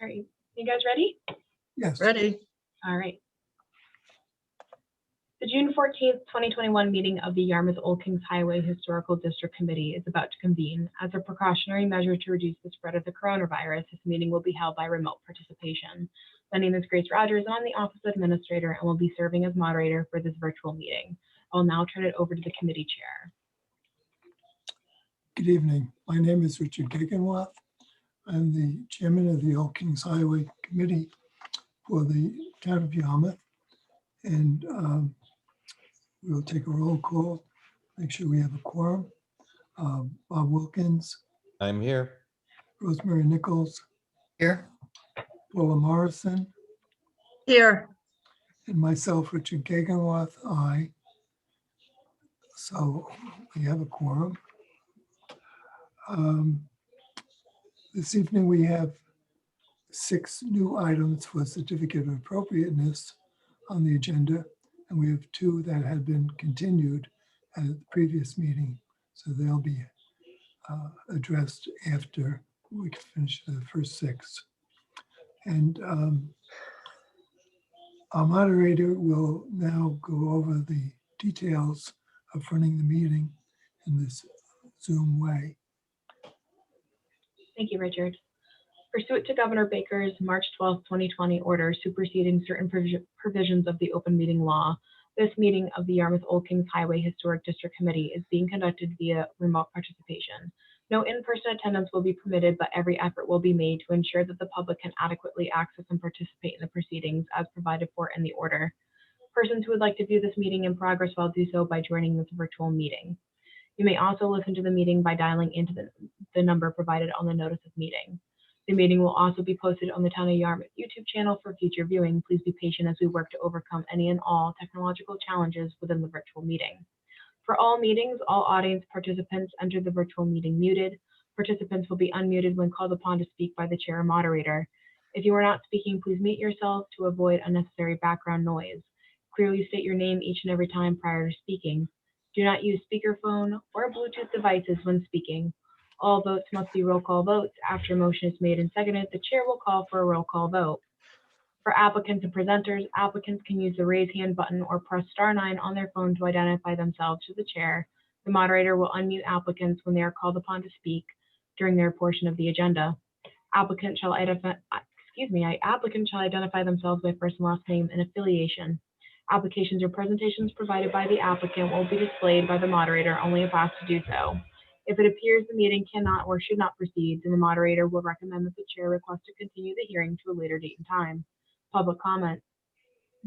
All right, you guys ready? Yes. Ready? All right. The June 14th, 2021 meeting of the Yarmouth Old Kings Highway Historical District Committee is about to convene. As a precautionary measure to reduce the spread of the coronavirus, this meeting will be held by remote participation. My name is Grace Rogers, and I'm the Office Administrator and will be serving as moderator for this virtual meeting. I'll now turn it over to the committee chair. Good evening. My name is Richard Gegenwath. I'm the chairman of the Old Kings Highway Committee for the town of Yarmouth. And we'll take a roll call, make sure we have a quorum. Bob Wilkins, I'm here. Rosemary Nichols, Here. Paula Morrison, Here. and myself, Richard Gegenwath, aye. So we have a quorum. This evening we have 6 new items for Certificate of Appropriateness on the agenda, and we have 2 that have been continued at the previous meeting. So they'll be addressed after we finish the first 6. And our moderator will now go over the details of running the meeting in this Zoom way. Thank you, Richard. Pursuant to Governor Baker's March 12, 2020 order superseding certain provisions of the open meeting law, this meeting of the Yarmouth Old Kings Highway Historic District Committee is being conducted via remote participation. No in-person attendance will be permitted, but every effort will be made to ensure that the public can adequately access and participate in the proceedings as provided for in the order. Persons who would like to view this meeting in progress will do so by joining this virtual meeting. You may also listen to the meeting by dialing into the number provided on the notice of meeting. The meeting will also be posted on the Town of Yarmouth YouTube channel for future viewing. Please be patient as we work to overcome any and all technological challenges within the virtual meeting. For all meetings, all audience participants enter the virtual meeting muted. Participants will be unmuted when called upon to speak by the chair or moderator. If you are not speaking, please mute yourself to avoid unnecessary background noise. Clearly state your name each and every time prior to speaking. Do not use speakerphone or Bluetooth devices when speaking. All votes must be roll call votes. After a motion is made and seconded, the chair will call for a roll call vote. For applicants and presenters, applicants can use the raise hand button or press *9 on their phone to identify themselves to the chair. The moderator will unmute applicants when they are called upon to speak during their portion of the agenda. Applicants shall identify themselves by first and last name and affiliation. Applications or presentations provided by the applicant will be displayed by the moderator only if asked to do so. If it appears the meeting cannot or should not proceed, then the moderator will recommend that the chair request to continue the hearing to a later date and time. Public comment.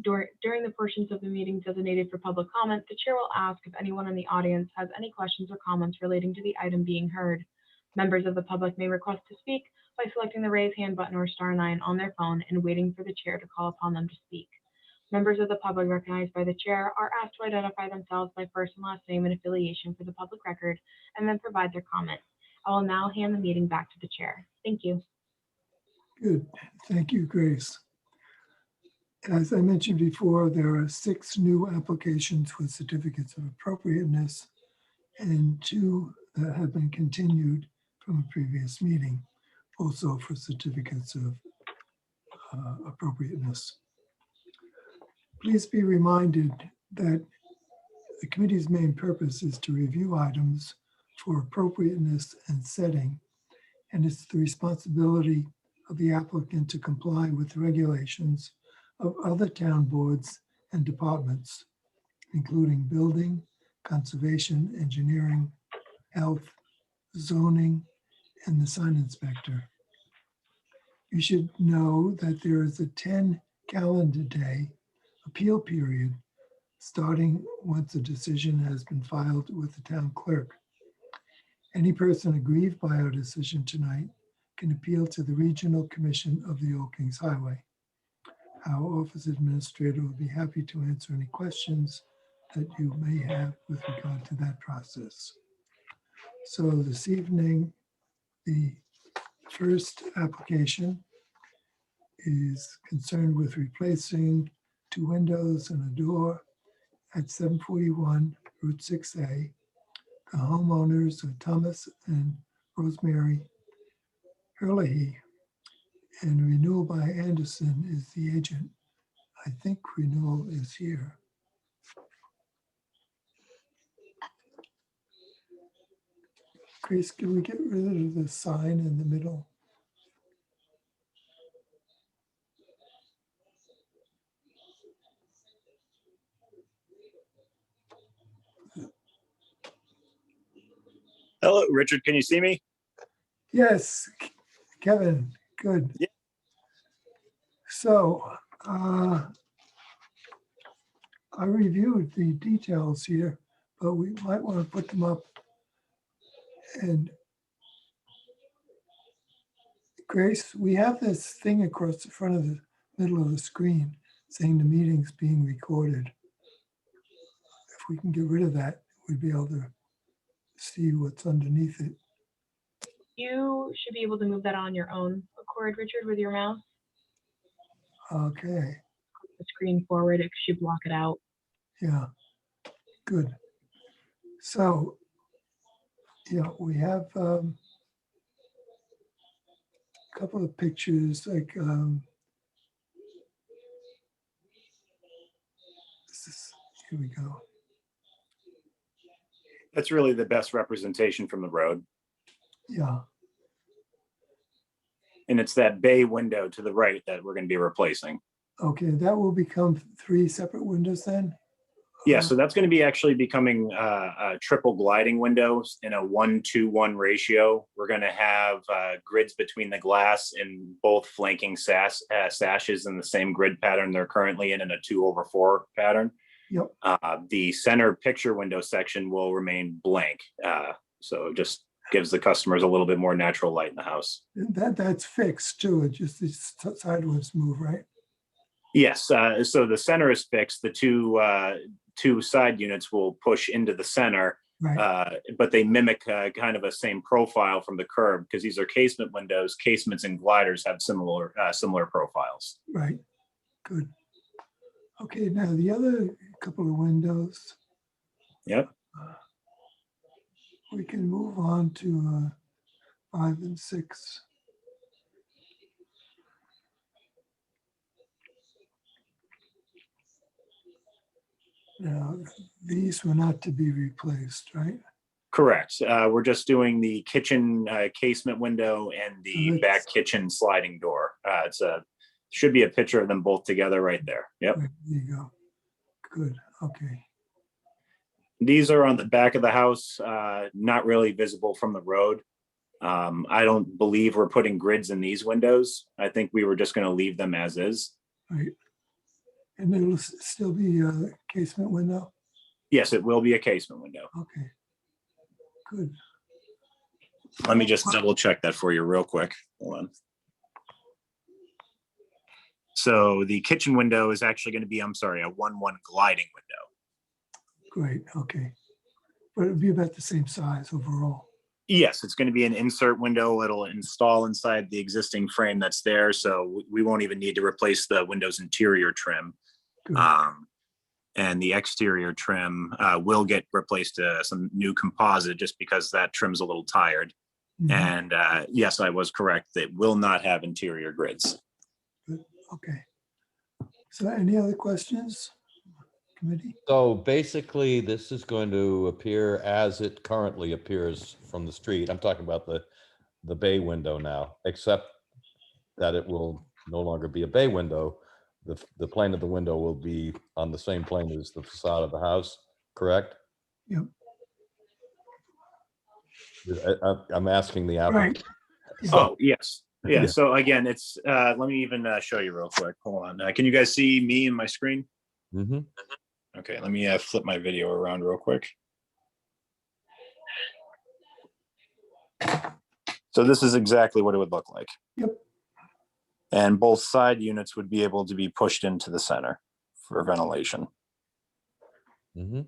During the portions of the meeting designated for public comment, the chair will ask if anyone in the audience has any questions or comments relating to the item being heard. Members of the public may request to speak by selecting the raise hand button or *9 on their phone and waiting for the chair to call upon them to speak. Members of the public recognized by the chair are asked to identify themselves by first and last name and affiliation for the public record and then provide their comment. I will now hand the meeting back to the chair. Thank you. Good. Thank you, Grace. As I mentioned before, there are 6 new applications for certificates of appropriateness and 2 that have been continued from a previous meeting, also for certificates of appropriateness. Please be reminded that the committee's main purpose is to review items for appropriateness and setting, and it's the responsibility of the applicant to comply with regulations of other town boards and departments, including building, conservation, engineering, health, zoning, and the sign inspector. You should know that there is a 10 calendar day appeal period starting once a decision has been filed with the town clerk. Any person aggrieved by our decision tonight can appeal to the Regional Commission of the Old Kings Highway. Our office administrator will be happy to answer any questions that you may have with regard to that process. So this evening, the first application is concerned with replacing 2 windows and a door at 741 Route 6A. The homeowners are Thomas and Rosemary Herlihy, And Renewal by Anderson is the agent. I think Renewal is here. Grace, can we get rid of the sign in the middle? Hello, Richard. Can you see me? Yes, Kevin, good. Yeah. So I reviewed the details here, but we might want to put them up. And Grace, we have this thing across the front of the middle of the screen saying the meeting's being recorded. If we can get rid of that, we'd be able to see what's underneath it. You should be able to move that on your own accord, Richard, with your mouse. Okay, The screen forward, it should block it out. yeah, good. So, yeah, we have a couple of pictures like here we go. That's really the best representation from the road. Yeah, And it's that bay window to the right that we're going to be replacing. okay, that will become 3 separate windows then? Yeah, so that's going to be actually becoming triple gliding windows in a 1-to-1 ratio. We're going to have grids between the glass and both flanking sashes in the same grid pattern they're currently in a 2/4 pattern. Yep. The center picture window section will remain blank. So it just gives the customers a little bit more natural light in the house. That's fixed too, it just these sideways move, right? Yes, so the center is fixed. The two side units will push into the center, Right, but they mimic kind of a same profile from the curb because these are casement windows. Casements and gliders have similar profiles. right, good. Okay, now the other couple of windows, Yep. we can move on to 5 and 6. Now, these were not to be replaced, right? Correct. We're just doing the kitchen casement window and the back kitchen sliding door. Should be a picture of them both together right there. Yep. Right, there you go. Good, okay. These are on the back of the house, not really visible from the road. I don't believe we're putting grids in these windows. I think we were just going to leave them as is. Right. And it'll still be a casement window? Yes, it will be a casement window. Okay, good. Let me just double check that for you real quick. Hold on. So the kitchen window is actually going to be, I'm sorry, a 1-1 gliding window. Great, okay. But it'll be about the same size overall. Yes, it's going to be an insert window. It'll install inside the existing frame that's there. So we won't even need to replace the window's interior trim. Good. And the exterior trim will get replaced to some new composite just because that trim's a little tired. Mhm. And yes, I was correct. It will not have interior grids. Good, okay. So any other questions, committee? So basically, this is going to appear as it currently appears from the street. I'm talking about the bay window now, except that it will no longer be a bay window. The plane of the window will be on the same plane as the facade of the house, correct? Yep. I'm asking the applicant. Right. Oh, yes. Yeah. Yeah. So again, it's, let me even show you real quick. Hold on. Can you guys see me and my screen? Mm-hmm. Okay, let me flip my video around real quick. So this is exactly what it would look like. Yep. And both side units would be able to be pushed into the center for ventilation. Mm-hmm.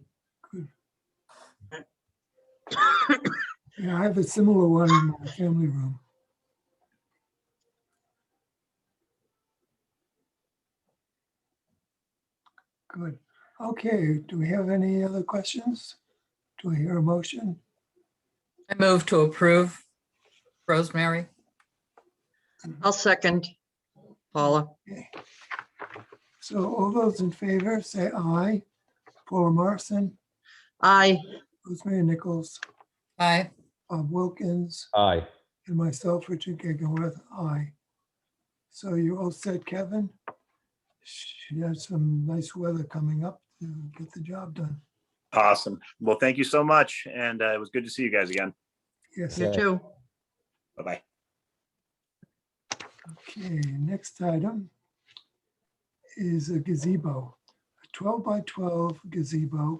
Yeah, I have a similar one in my family room. Good. Okay, do we have any other questions? Do I hear a motion? I move to approve. Rosemary? I'll second. Paula. Okay. So all those in favor, say aye. Paula Marson, Aye. Rosemary Nichols, Aye. Bob Wilkins, Aye. and myself, Richard Gegenworth, aye. So you're all set, Kevin? She has some nice weather coming up to get the job done. Awesome. Well, thank you so much. And it was good to see you guys again. Yes. You too. Bye-bye. Okay, next item is a gazebo, a 12 by 12 gazebo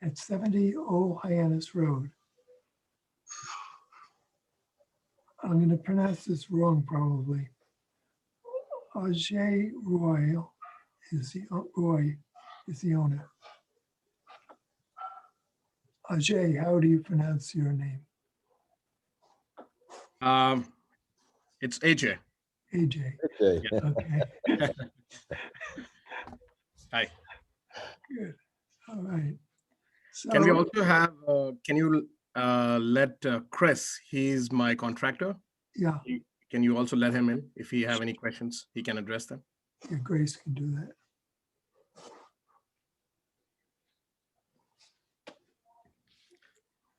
at 70 Old Hyannis Road. I'm going to pronounce this wrong probably. Ajay Roy is the owner. Ajay, how do you pronounce your name? It's AJ. AJ. Okay. Okay, Hi. good. All right. Can we So, also have, can you let Chris, he's my contractor. yeah, Can you also let him in? If he have any questions, he can address them. yeah, Grace can do that.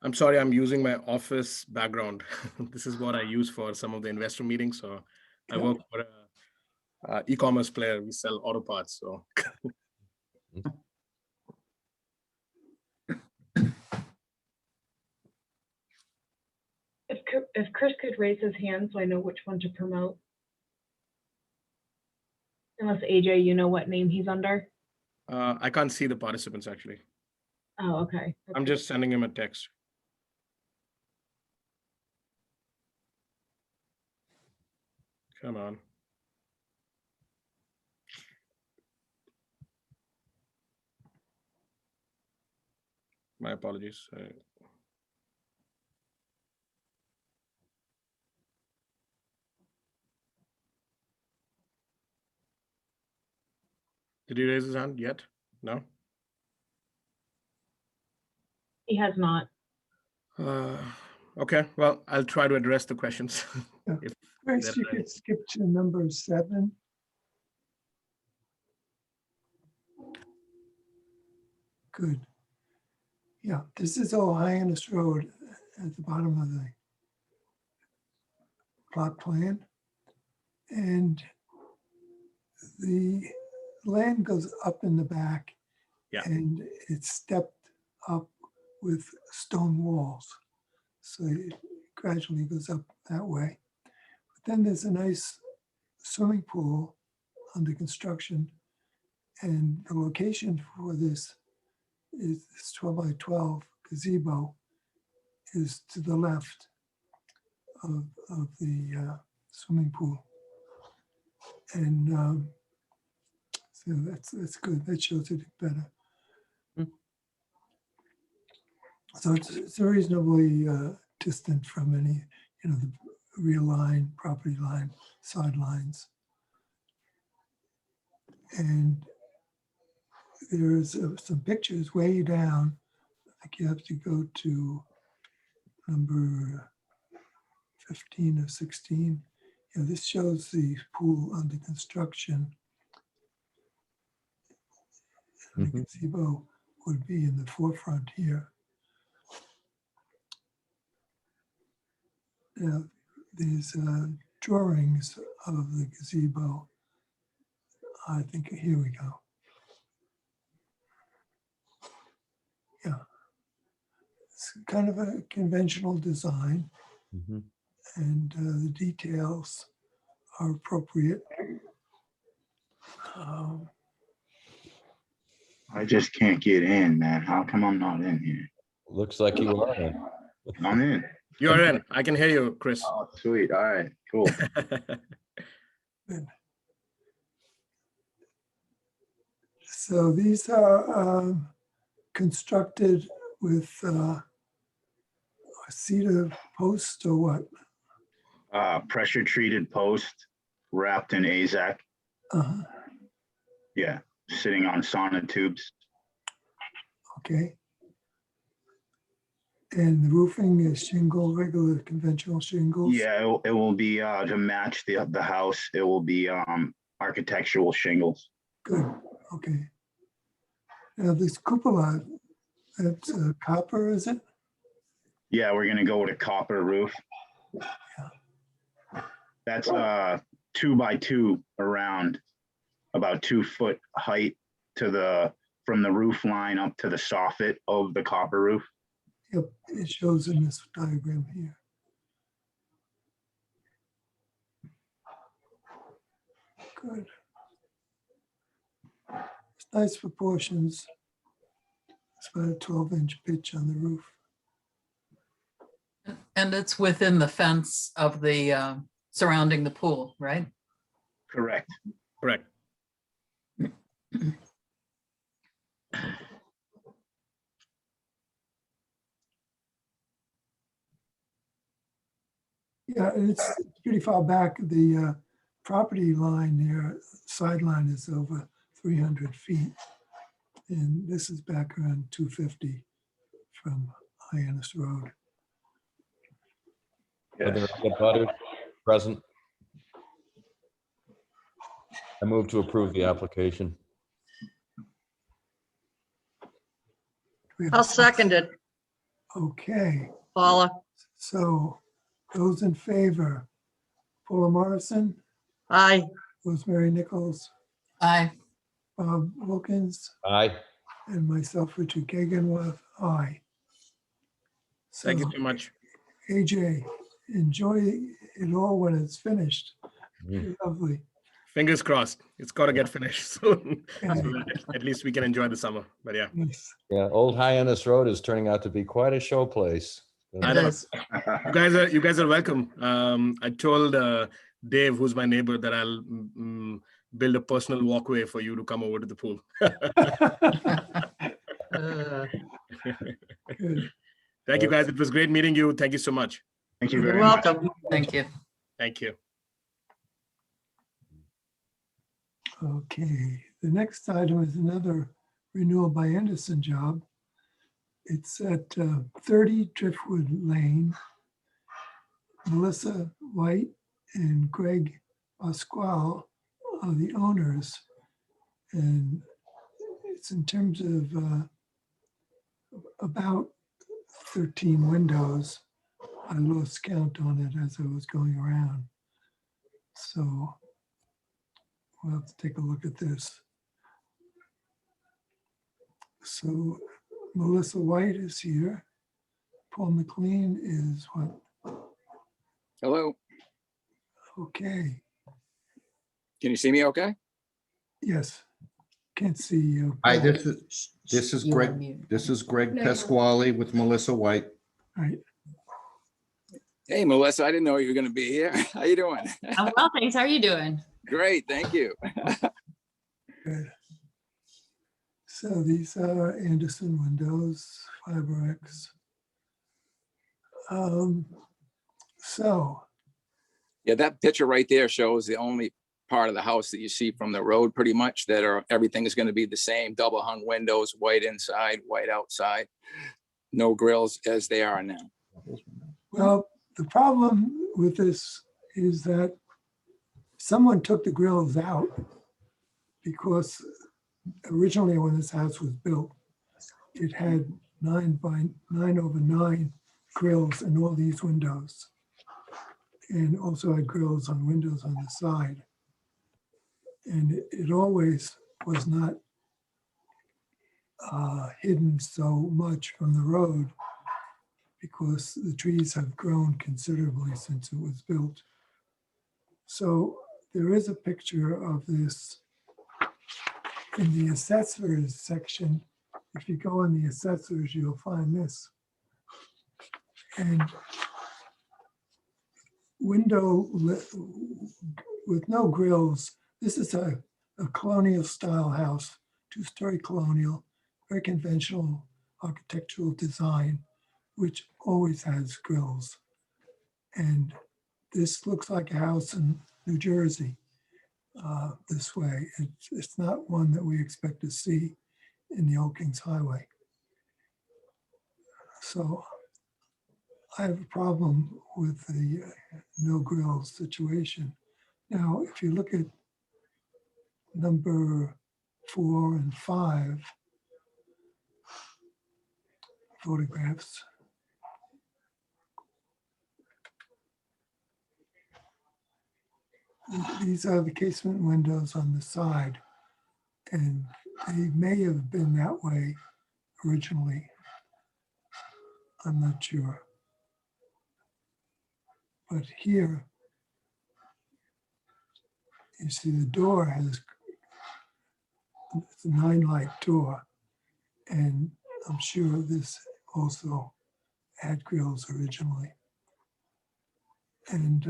I'm sorry, I'm using my office background. This is what I use for some of the investor meetings. So I Yeah. work for a e-commerce player. We sell auto parts. So If Chris could raise his hand so I know which one to promote. Unless AJ, you know what name he's under? I can't see the participants actually. Oh, okay. That's I'm good. just sending him a text. Come on. My apologies. Did he raise his hand yet? No? He has not. Okay, well, I'll try to address the questions. Yeah. If Grace, there you are any. could skip to number 7. Good. Yeah, this is Old Hyannis Road at the bottom of the plot plan. And the land goes up in the back. Yeah. And it's stepped up with stone walls. So it gradually goes up that way. But then there's a nice swimming pool under construction. And the location for this is this 12 by 12 gazebo is to the left of the swimming pool. And so that's good. That shows it better. So it's reasonably distant from any, the rear line, property line, sidelines. And there's some pictures way down. I think you have to go to number 15 or 16. This shows the pool under construction. And the gazebo would be in the forefront here. Now, there's drawings of the gazebo. I think here we go. Yeah, it's kind of a conventional design, and the details are appropriate. I just can't get in, man. How come I'm not in here? Looks like you are in. I'm in. You're in. I can hear you, Chris. Oh, sweet. All right, cool. So these are constructed with a cedar post or what? Pressure treated post wrapped in AZAC. Yeah, sitting on sonotubes. Okay. And the roofing is shingle, regular conventional shingles? Yeah, it will be to match the house. It will be architectural shingles. Good, okay. Now this cupola, that's copper, is it? Yeah, we're gonna go with a copper roof. That's 2 by 2 around, about 2 foot height from the roof line up to the soffit of the copper roof. Yep, it shows in this diagram here. Good. It's nice proportions. It's about a 12-inch pitch on the roof. And it's within the fence of the surrounding the pool, right? Correct. Correct. Yeah, and it's pretty far back. The property line there, sideline is over 300 feet. And this is back around 250 from Hyannis Road. Are there Yes. any butters present? I move to approve the application. We have a I'll second it, Okay, Paula. so those in favor, Paula Morrison, Aye. Rosemary Nichols, Aye. Bob Wilkins, Aye. and myself, Richard Gaganworth, aye. So Thank you so much. AJ, enjoy it all when it's finished. Mm. Lovely. Fingers crossed. It's got to get finished soon. So Okay. that at least we can enjoy the summer. But yeah, Yes. Yeah, Old Hyannis Road is turning out to be quite a show place. I It know. is. You guys are welcome. I told Dave, who's my neighbor, that I'll build a personal walkway for you to come over to the pool. Good. Thank you, guys. It was great meeting you. Thank you so much. Thank you You're very much. welcome. Thank you. Thank you. Okay, the next item is another renewal by Anderson job. It's at 30 Driftwood Lane. Melissa White and Greg Pasquale are the owners. And it's in terms of about 13 windows. I lost count on it as I was going around. So we'll have to take a look at this. So Melissa White is here. Paul McLean is what? Hello, Okay, can you see me okay? yes. Can't see you. Hi, Paul. this is You're on Greg. mute. This is Greg Pasquale with Melissa White. Right. Hey, Melissa, I didn't know you were going to be here. How you doing? I'm well, thanks. How are you doing? Great, thank you. Good. So these are Anderson windows, FiberX. So, Yeah, that picture right there shows the only part of the house that you see from the road pretty much everything is going to be the same, double hung windows, white inside, white outside, no grills as they are now. well, the problem with this is that someone took the grills out because originally when this house was built, it had 9x9/9 grills in all these windows. And also had grills on windows on the side. And it always was not hidden so much from the road because the trees have grown considerably since it was built. So there is a picture of this in the assessors section. If you go in the assessors, you'll find this. And window with no grills. This is a colonial style house, 2-story colonial, very conventional architectural design, which always has grills. And this looks like a house in New Jersey this way. It's not one that we expect to see in the Old Kings Highway. So I have a problem with the no grill situation. Now, if you look at number 4 and 5 photographs. These are the casement windows on the side, and they may have been that way originally. I'm not sure. But here, you see the door has, it's a 9-light door, and I'm sure this also had grills originally. And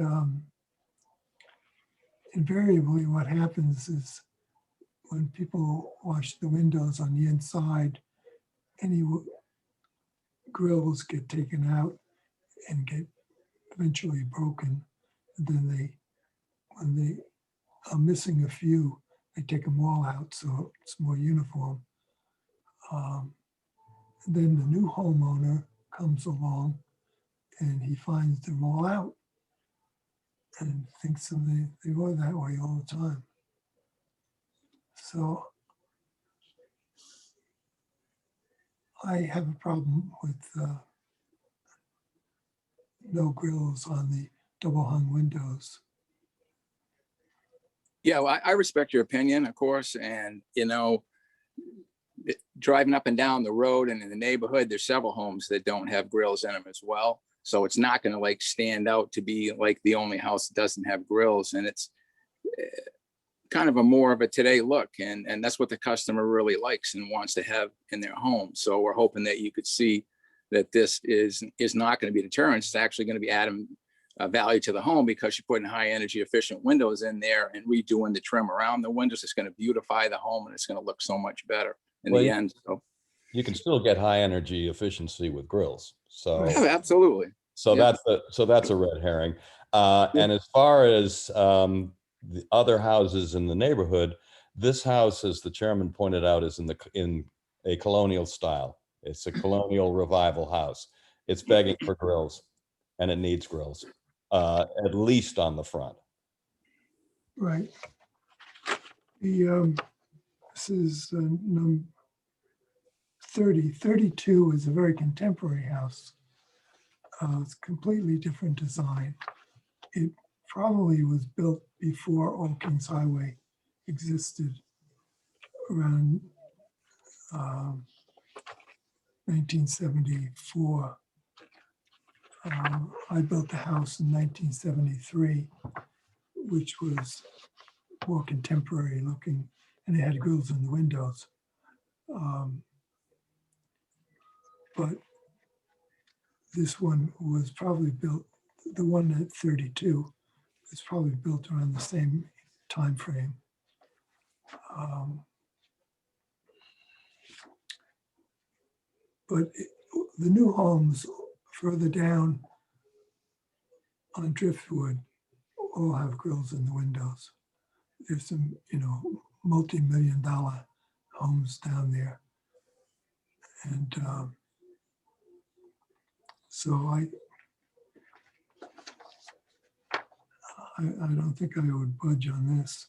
invariably what happens is when people wash the windows on the inside, any grills get taken out and get eventually broken. And then when they are missing a few, they take them all out so it's more uniform. Then the new homeowner comes along and he finds them all out and thinks they were that way all the time. So I have a problem with no grills on the double hung windows. Yeah, well, I respect your opinion, of course, and driving up and down the road and in the neighborhood, there's several homes that don't have grills in them as well. So it's not going to like stand out to be like the only house that doesn't have grills, and it's kind of a more of a today look, and that's what the customer really likes and wants to have in their home. So we're hoping that you could see that this is not going to be a deterrent. It's actually going to be adding value to the home because you're putting high energy efficient windows in there and redoing the trim around the windows. It's going to beautify the home and it's going to look so much better in the end. So you can still get high energy efficiency with grills. So yeah, absolutely. So Yeah. that's a red herring. And as far as the other houses in the neighborhood, this house, as the chairman pointed out, is in a colonial style. It's a colonial revival house. It's begging for grills, and it needs grills, at least on the front. Right. This is number 30. 32 is a very contemporary house. It's a completely different design. It probably was built before Old Kings Highway existed, around 1974. I built the house in 1973, which was more contemporary looking, and it had grills in the windows. But this one was probably built, the one at 32 was probably built around the same time frame. But the new homes further down on Driftwood all have grills in the windows. There's some, multi-million-dollar homes down there. And so I don't think I would budge on this.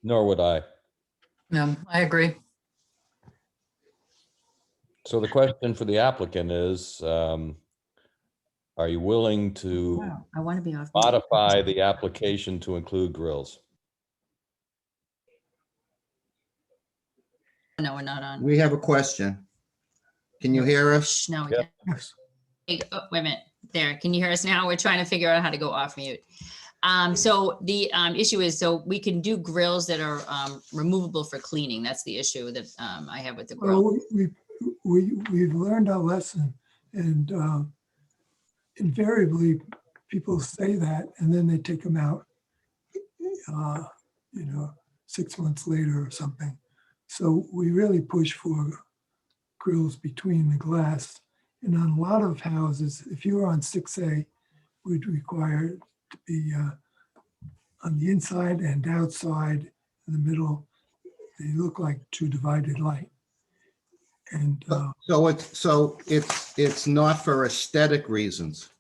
Nor would I. No, I agree. So the question for the applicant is, are you willing to Wow, I want to be off. mute. modify the application to include grills? No, we're not on. We have a question. Can you hear us? Shh, no, we Yeah. can't. Yes. Hey, oh, wait a minute. There, can you hear us now? We're trying to figure out how to go off mute. So the issue is, so we can do grills that are removable for cleaning. That's the issue that I have with the grill. Well, we've learned our lesson, and invariably people say that, and then they take them out, 6 months later or something. So we really push for grills between the glass. And on a lot of houses, if you were on 6A, we'd require it to be on the inside and outside, in the middle. They look like two divided light. And So it's not for aesthetic reasons,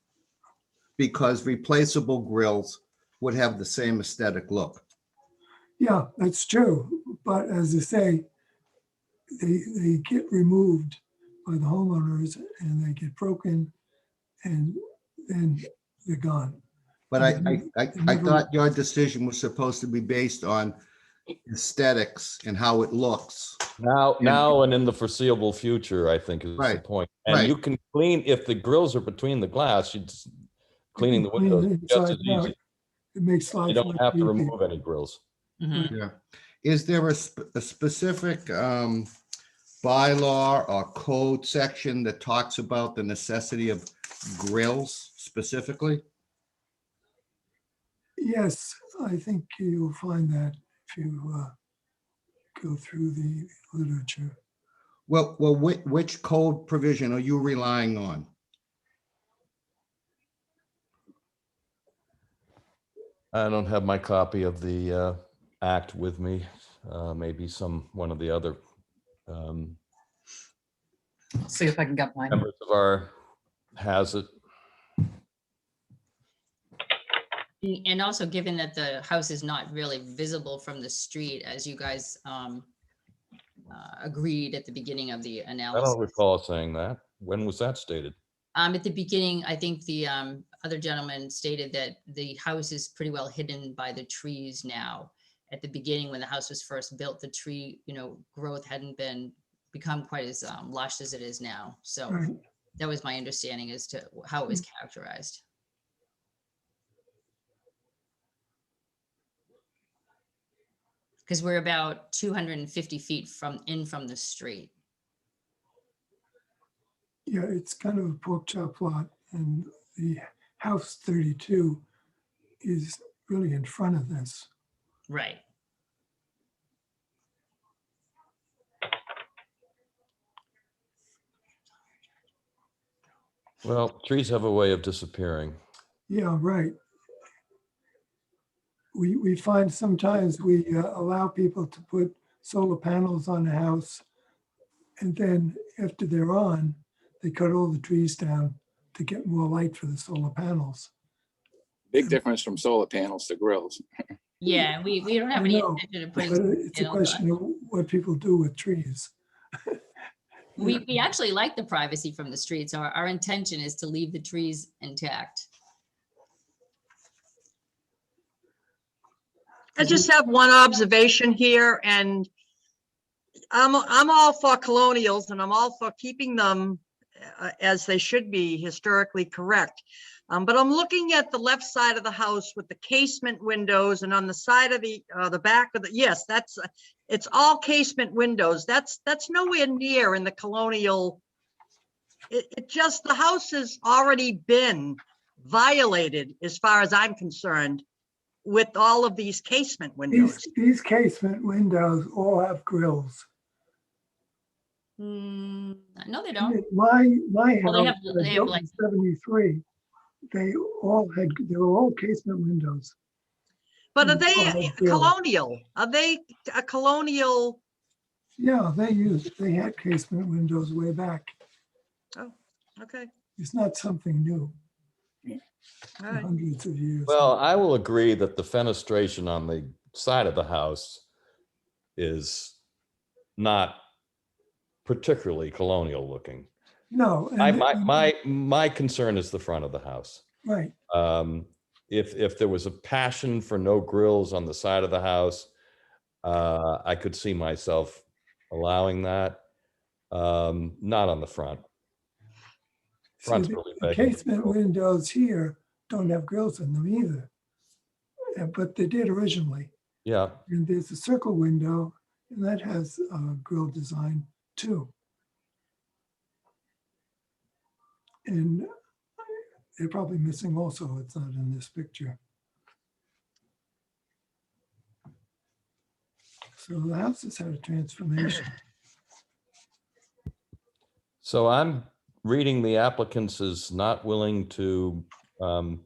because replaceable grills would have the same aesthetic look. Yeah, that's true. But as I say, they get removed by the homeowners and they get broken and then they're gone. But Mhm. I thought your decision was supposed to be based on aesthetics and how it looks. Now and in the foreseeable future, I think is the Right, point. And right. you can clean, if the grills are between the glass, cleaning the Clean windows it is just inside as and out. easy. It makes You life don't much have to easier. remove any grills. Mhm. Yeah. Is there a specific bylaw or code section that talks about the necessity of grills specifically? Yes, I think you'll find that if you go through the literature. Well, which code provision are you relying on? I don't have my copy of the act with me. Maybe one of the other I'll see if I can get mine. members of our has it. And also, given that the house is not really visible from the street, as you guys agreed at the beginning of the I analysis. don't recall saying that. When was that stated? At the beginning, I think the other gentleman stated that the house is pretty well hidden by the trees now. At the beginning, when the house was first built, the tree, growth hadn't become quite as lush as it is now. So Right. that was my understanding as to how it was characterized. Because we're about 250 feet from the street. Yeah, it's kind of a pork chop lot, and the house 32 is really in front of this. Right. Well, trees have a way of disappearing. Yeah, right. We find sometimes we allow people to put solar panels on the house, and then after they're on, they cut all the trees down to get more light for the solar panels. Big difference from solar panels to grills. Yeah, we don't have I any know, intention of but putting. it's a question of what people do with trees. We actually like the privacy from the street, so our intention is to leave the trees intact. I just have one observation here, and I'm all for colonials, and I'm all for keeping them as they should be historically correct. But I'm looking at the left side of the house with the casement windows, and on the side of the back of the, yes, it's all casement windows. That's nowhere near in the colonial. It just, the house has already been violated as far as I'm concerned with all of these casement windows. These casement windows all have grills. No, they don't. My Well, house, they have built like, in 73, they were all casement windows. But are And they all they had grills. colonial? Are they a colonial? Yeah, they had casement windows way back. Oh, okay. It's not something new. All right. Hundreds of years. Well, I will agree that the fenestration on the side of the house is not particularly colonial looking. No. and- My concern is the front of the house. Right. If there was a passion for no grills on the side of the house, I could see myself allowing that. Not on the front. See, Front's the really the big. casement windows here don't have grills in them either. But they did originally. Yeah, And there's a circle window, and that has a grill design too. And they're probably missing also, it's not in this picture. So the house has had a transformation. so I'm reading the applicants as not willing to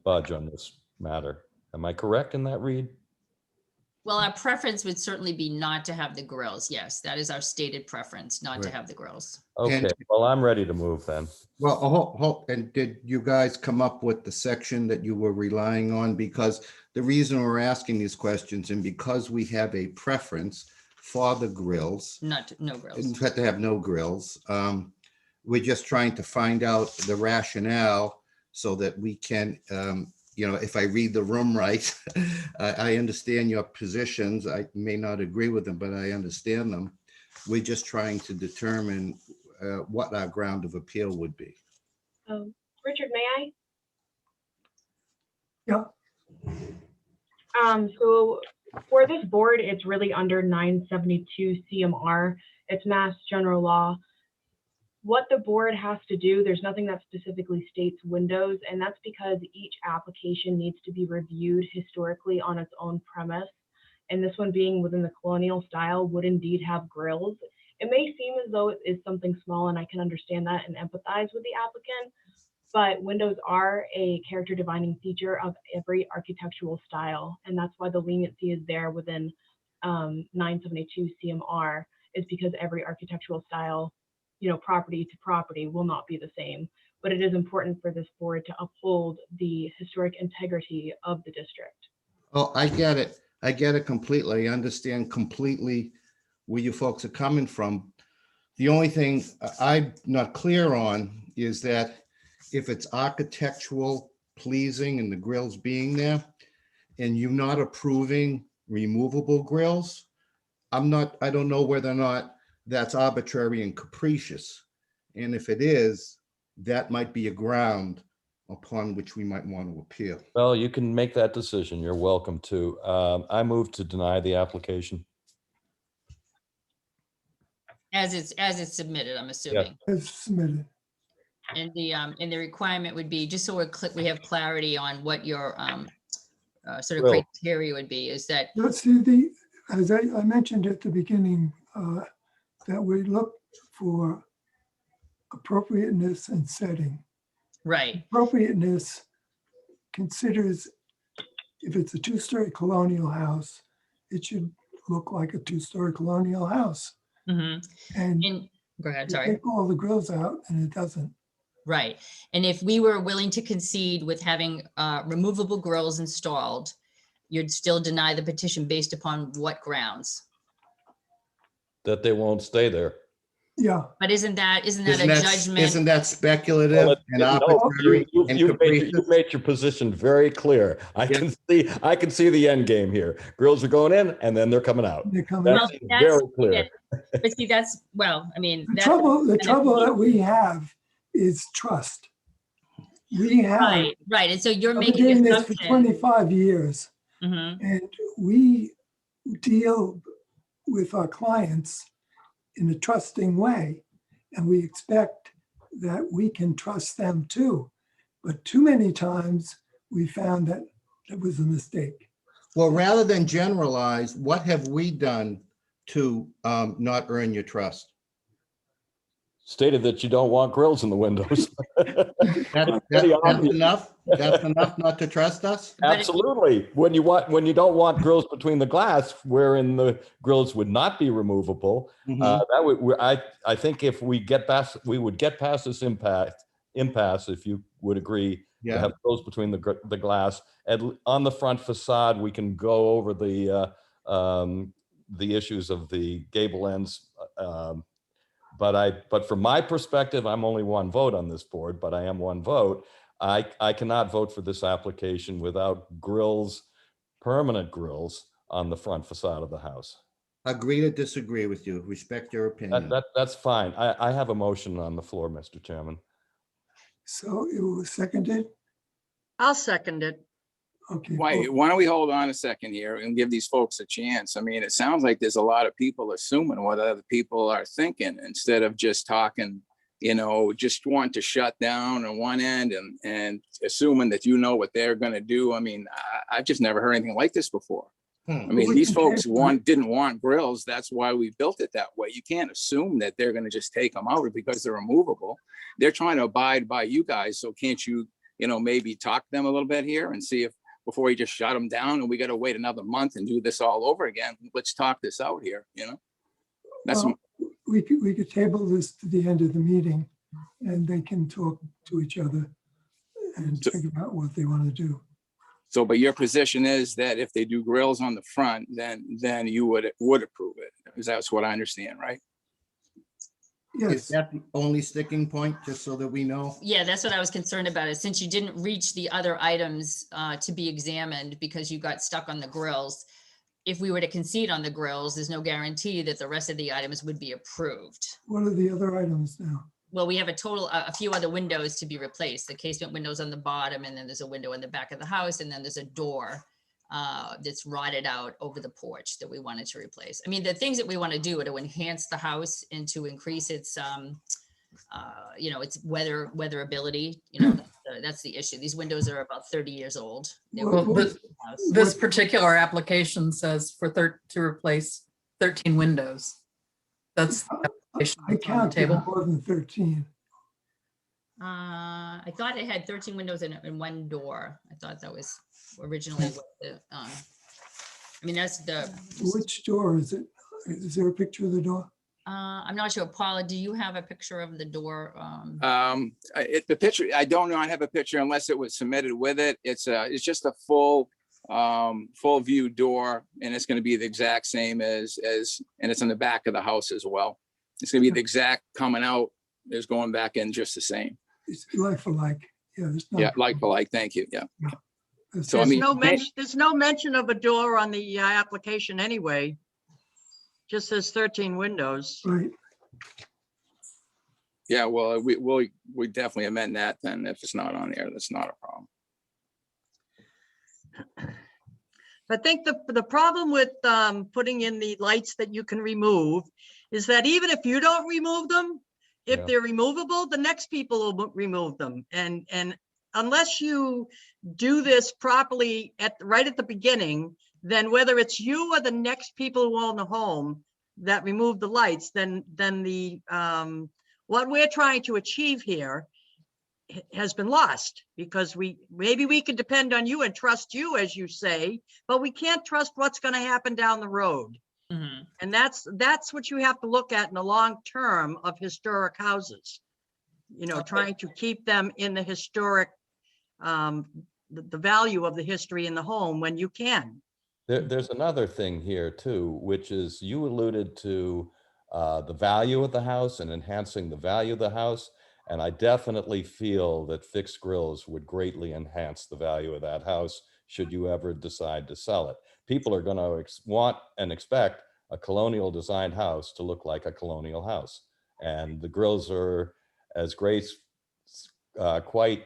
budge on this matter. Am I correct in that read? Well, our preference would certainly be not to have the grills. Yes, that is our stated preference, not to Right. have the grills. Okay, And- well, I'm ready to move then. Well, and did you guys come up with the section that you were relying on? Because the reason we're asking these questions, and because we have a preference for the grills, No grills. in fact, to have no grills, we're just trying to find out the rationale so that we can, if I read the room right, I understand your positions. I may not agree with them, but I understand them. We're just trying to determine what our ground of appeal would be. Richard, may Yeah. I? So for this board, it's really under 972 CMR. It's Mass General Law. What the board has to do, there's nothing that specifically states windows, and that's because each application needs to be reviewed historically on its own premise. And this one being within the colonial style would indeed have grills. It may seem as though it is something small, and I can understand that and empathize with the applicant, but windows are a character defining feature of every architectural style. And that's why the leniency is there within 972 CMR, is because every architectural style, property to property will not be the same. But it is important for this board to uphold the historic integrity of the district. Oh, I get it. I get it completely. I understand completely where you folks are coming from. The only thing I'm not clear on is that if it's architectural pleasing and the grills being there, and you're not approving removable grills, I don't know whether or not that's arbitrary and capricious. And if it is, that might be a ground upon which we might want to appeal. Well, you can make that decision. You're welcome to. I move to deny the application. As it's submitted, I'm assuming. As submitted. And the requirement would be, just so we have clarity on what your sort of Well- criteria would be, is that, Let's see, as I mentioned at the beginning, that we look for appropriateness and setting. right, Appropriateness considers if it's a two-story colonial house, it should look like a two-story colonial house. mhm. And And, go ahead, you sorry. take all the grills out and it doesn't. Right. And if we were willing to concede with having removable grills installed, you'd still deny the petition based upon what grounds? That they won't stay there. Yeah, But isn't that a Isn't judgment? that speculative Well, and no, arbitrary and you've capricious? made your position very clear. I can see the end game here. Grills are going in and then they're coming out. they're coming Well, out. That's very clear. But see, I mean. The that's- trouble that we have is trust. We have, Right. And so you're I've been making doing this for assumptions. 25 years, Mhm. and we deal with our clients in a trusting way, and we expect that we can trust them too. But too many times, we found that it was a mistake. Well, rather than generalize, what have we done to not earn your trust? Stated that you don't want grills in the windows. That's pretty obvious. enough? That's enough not to trust us? Absolutely. When you don't want grills between the glass, wherein the grills would not be removable, Mhm. that would, I think if we would get past this impasse, if you would agree, to Yeah. have grills between the glass. On the front facade, we can go over the issues of the gable ends. But from my perspective, I'm only one vote on this board, but I am one vote. I cannot vote for this application without grills, permanent grills on the front facade of the house. Agree to disagree with you. Respect your opinion. That's fine. I have a motion on the floor, Mr. Chairman. So it was seconded? I'll second it. Okay. Why don't we hold on a second here and give these folks a chance? I mean, it sounds like there's a lot of people assuming what other people are thinking instead of just talking, just want to shut down on one end and assuming that what they're going to do. I mean, I've just never heard anything like this before. I mean, these folks didn't want grills. That's why we built it that way. You can't assume that they're going to just take them out because they're removable. They're trying to abide by you guys. So can't you, maybe talk to them a little bit here and see if before you just shut them down and we got to wait another month and do this all over again. Let's talk this out here, you know? That's, Well, we could table this to the end of the meeting and they can talk to each other and figure out what they want to do. so, but your position is that if they do grills on the front, then you would approve it. Is that's what I understand, right? Is Yes, that the only sticking point, just so that we know? Yeah, that's what I was concerned about, is since you didn't reach the other items to be examined because you got stuck on the grills. If we were to concede on the grills, there's no guarantee that the rest of the items would be approved. what are the other items now? Well, we have a few other windows to be replaced, the casement windows on the bottom, and then there's a window in the back of the house, and then there's a door that's rotted out over the porch that we wanted to replace. I mean, the things that we want to do are to enhance the house and to increase its, its weatherability, that's the issue. These windows are about 30 years old. They were- Well, this particular application says to replace 13 windows. That's the application I that's on the counted table. more than 13. I thought it had 13 windows in one door. I thought that was originally what the, that's the, Which door is it? Is there a picture of the door? I'm not sure. Paula, do you have a picture of the door? The picture, I don't know. I have a picture unless it was submitted with it. It's just a full view door, and it's going to be the exact same and it's in the back of the house as well. It's going to be the exact coming out is going back in just the same. It's like for like. Yeah, there's no. Yeah, like for like. Thank you. Yeah. That's- So I mean, There's no mention of a door on the application anyway. Just says 13 windows. Right. yeah. Well, we definitely amend that then. If it's not on there, that's not a problem. I think the problem with putting in the lights that you can remove is that even if you don't remove them, if Yeah. they're removable, the next people will remove them. And unless you do this properly right at the beginning, then whether it's you or the next people who own the home that remove the lights, then the what we're trying to achieve here has been lost, because maybe we can depend on you and trust you, as you say, but we can't trust what's going to happen down the road. Mhm. And that's what you have to look at in the long term of historic houses. Trying to keep them in the historic, the value of the history in the home when you can. There's another thing here too, which is you alluded to the value of the house and enhancing the value of the house. And I definitely feel that fixed grills would greatly enhance the value of that house should you ever decide to sell it. People are going to want and expect a colonial designed house to look like a colonial house. And the grills are, as Grace quite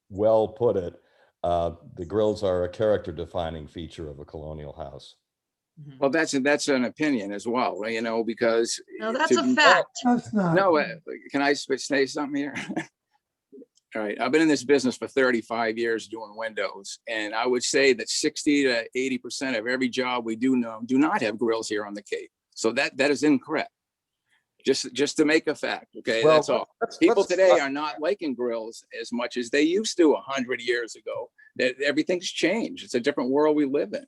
well put it, the grills are a character defining feature of a colonial house. Well, that's an opinion as well, because. No, that's to a be- fact. That's not. No, can I say something here? All right, I've been in this business for 35 years doing windows, and I would say that 60 to 80% of every job we do not have grills here on the Cape. So that is incorrect. Just to make a fact, okay, Well, that's all. People today are not liking grills as much as they used to 100 years ago. That everything's changed. It's a different world we live in,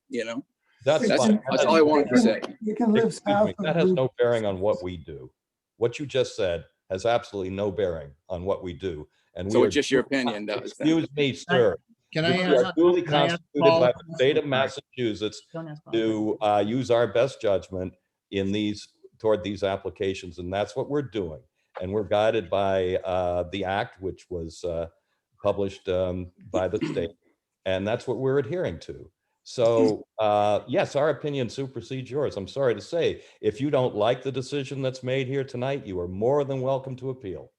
That's That's- fine. that's all I wanted to say. You can live Excuse south me, of that has Route- no bearing on what we do. What you just said has absolutely no bearing on what we do. And So we are it's just your opinion does. then. Excuse me, sir. Can I We ask? are duly can I ask constituted Paul by a the state of question? Massachusetts Don't ask Paula. to use our best judgment toward these applications, and that's what we're doing. And we're guided by the act, which was published by the state, and that's what we're adhering to. So yes, our opinion supersedes yours. I'm sorry to say, if you don't like the decision that's made here tonight, you are more than welcome to appeal.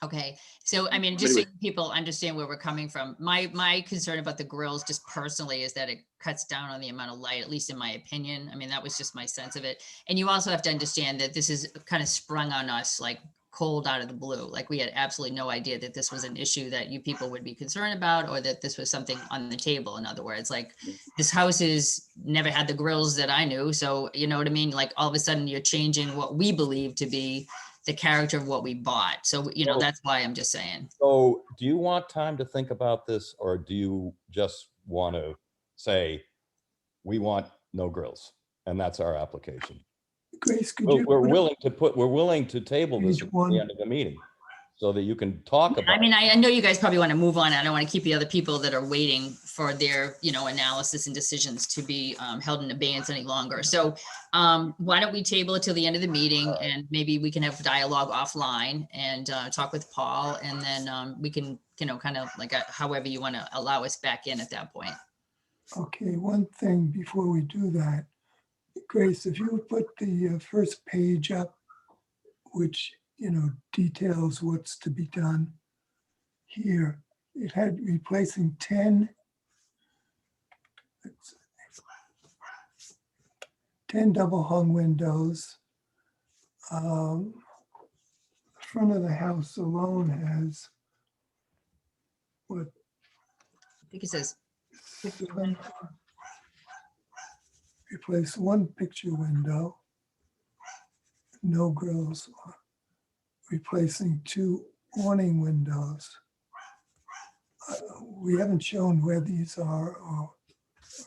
Okay, so I mean, just so people understand where we're coming from, my concern about the grills just personally is that it cuts down on the amount of light, at least in my opinion. I mean, that was just my sense of it. And you also have to understand that this is kind of sprung on us like cold out of the blue. Like we had absolutely no idea that this was an issue that you people would be concerned about, or that this was something on the table. In other words, like this house has never had the grills that I knew. So you know what I mean? Like all of a sudden you're changing what we believe to be the character of what we bought. So, you know, Well- that's why I'm just saying. So do you want time to think about this, or do you just want to say, we want no grills, and that's our application? Grace, could We're you? we're put up willing to table this Page at one. the end of the meeting so that you can talk about. I mean, I know you guys probably want to move on. I don't want to keep the other people that are waiting for their, you know, analysis and decisions to be held in abeyance any longer. So why don't we table it till the end of the meeting, and maybe we can have dialogue offline and talk with Paul, and then we can, you know, kind of like however you want to allow us back in at that point. Okay, one thing before we do that, Grace, if you would put the first page up, which, you know, details what's to be done here. It had replacing 10 double hung windows. The front of the house alone has what? I think it says, Replace one picture window, no grills. Replacing 2 awning windows. We haven't shown where these are or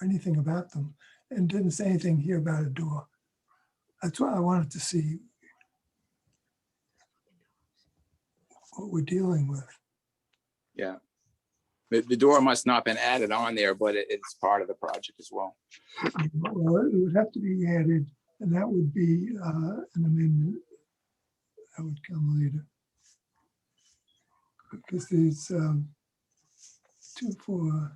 anything about them, and didn't say anything here about a door. That's why I wanted to see what we're dealing with. Yeah. The door must not been added on there, but it's part of the project as well. Well, it would have to be added, and that would be an amendment that would come later. Because there's 2, 4,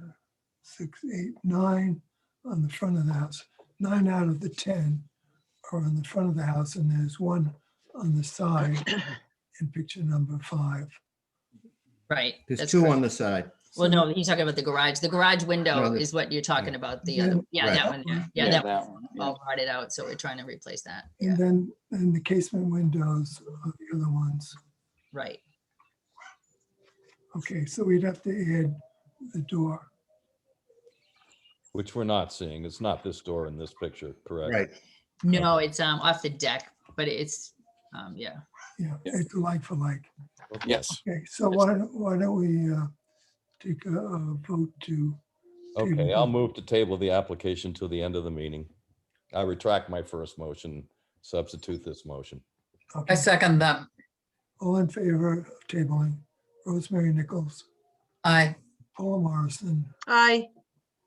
6, 8, 9 on the front of the house. 9 out of the 10 are on the front of the house, and there's 1 on the side in picture number 5. right. There's that's 2 correct. on the side. Well, no, he's talking about the garage. The garage window No, the- is what you're talking about. The Then- other, yeah, Right. that one. Yeah, Yeah, that that one. Yeah. all rotted out. So we're trying to replace that. Yeah, And then the casement windows are the other ones. right. Okay, so we'd have to add the door. Which we're not seeing. It's not this door in this picture, correct? Right. No, it's off the deck, but it's yeah. Yeah, Yeah. it's like for like. Yes. Okay, so why don't we take a vote to, Okay, I'll move to table the application to the end of the meeting. I retract my first motion, substitute this motion. I okay, second that. all in favor of tabling? Rosemary Nichols, Aye. Paula Morrison, Aye.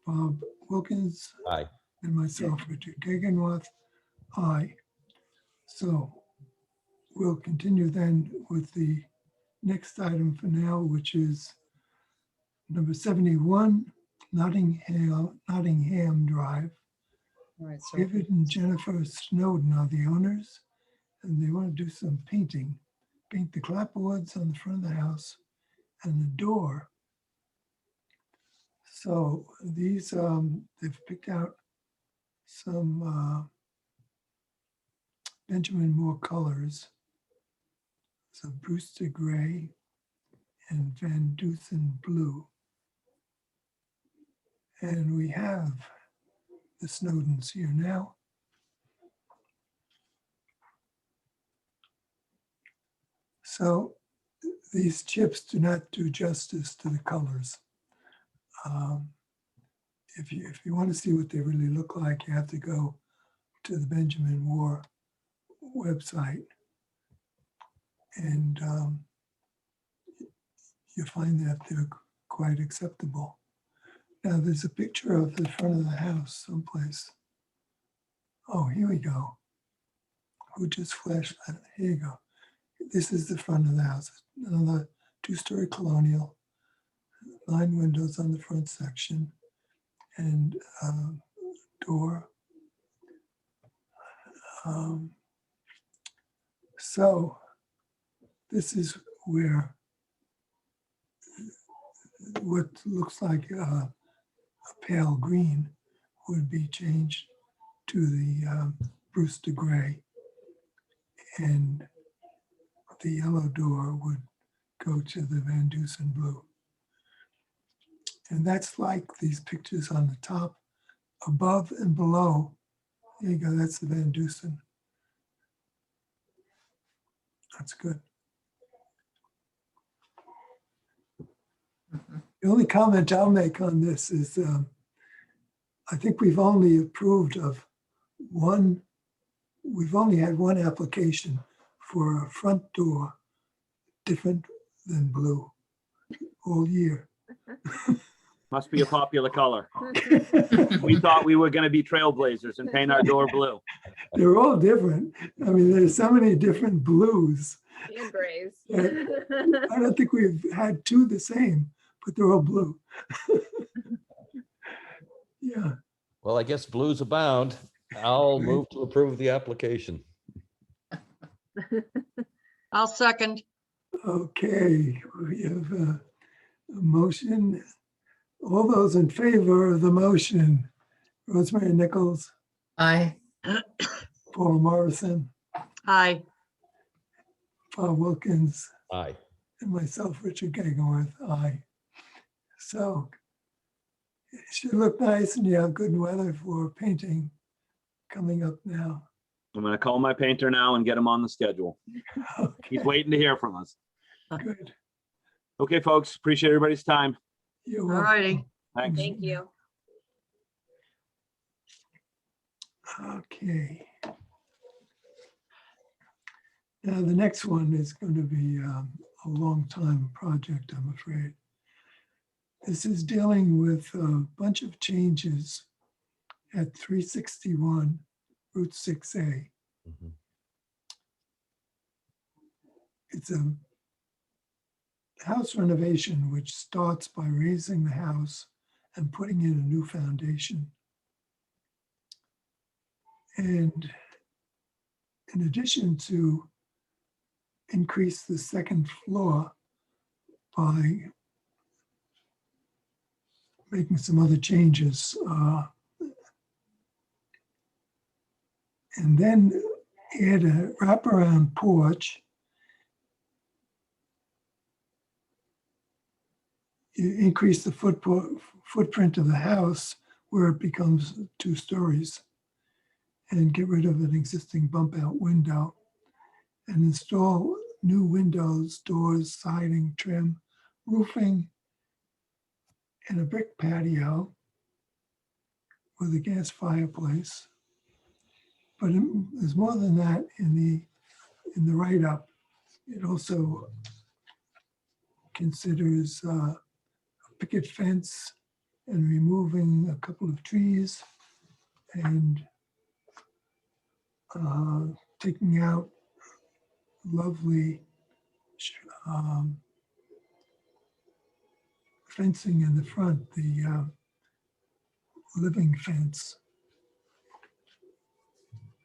Bob Wilkins, Aye. and myself, Richard Gegenroth. Aye. So we'll continue then with the next item for now, which is number 71, Nottingham Drive. All right. So David and Jennifer Snowden are the owners, and they want to do some painting. Paint the clapboards on the front of the house and the door. So these, they've picked out some Benjamin Moore colors. So Brewster Gray and Van Dusen Blue. And we have the Snowdens here now. So these chips do not do justice to the colors. If you want to see what they really look like, you have to go to the Benjamin Moore website, and you find that they're quite acceptable. Now there's a picture of the front of the house someplace. Oh, here we go. Who just flashed that? Here you go. This is the front of the house. Another 2-story colonial, 9 windows on the front section, and door. So this is where what looks like a pale green would be changed to the Brewster Gray, and the yellow door would go to the Van Dusen Blue. And that's like these pictures on the top, above and below. There you go, that's the Van Dusen. That's good. The only comment I'll make on this is I think we've only approved of one, we've only had one application for a front door different than blue all year. Must be a popular color. We thought we were going to be trailblazers and paint our door blue. They're all different. I mean, there's so many different blues. And grays. I don't think we've had two the same, but they're all blue. Yeah. Well, I guess blues abound. I'll move to approve the application. I'll second. Okay, we have a motion. All those in favor of the motion, Rosemary Nichols, Aye. Paul Morrison, Aye. Paul Wilkins, Aye. and myself, Richard Gagenworth, aye. So it should look nice, and you have good weather for painting coming up now. I'm going to call my painter now and get him on the schedule. He's waiting to hear from us. Good. Okay, folks, appreciate everybody's time. You're All welcome. righty. Thanks. Thank you. Okay. Now, the next one is going to be a long time project, I'm afraid. This is dealing with a bunch of changes at 361 Route 6A. Mhm. It's a house renovation which starts by raising the house and putting in a new foundation. And in addition to increase the second floor by making some other changes, and then add a wraparound porch. You increase the footprint of the house where it becomes 2 stories, and get rid of an existing bump out window, and install new windows, doors, siding, trim, roofing, and a brick patio with a gas fireplace. But there's more than that in the write-up. It also considers a picket fence and removing a couple of trees and taking out lovely fencing in the front, the living fence.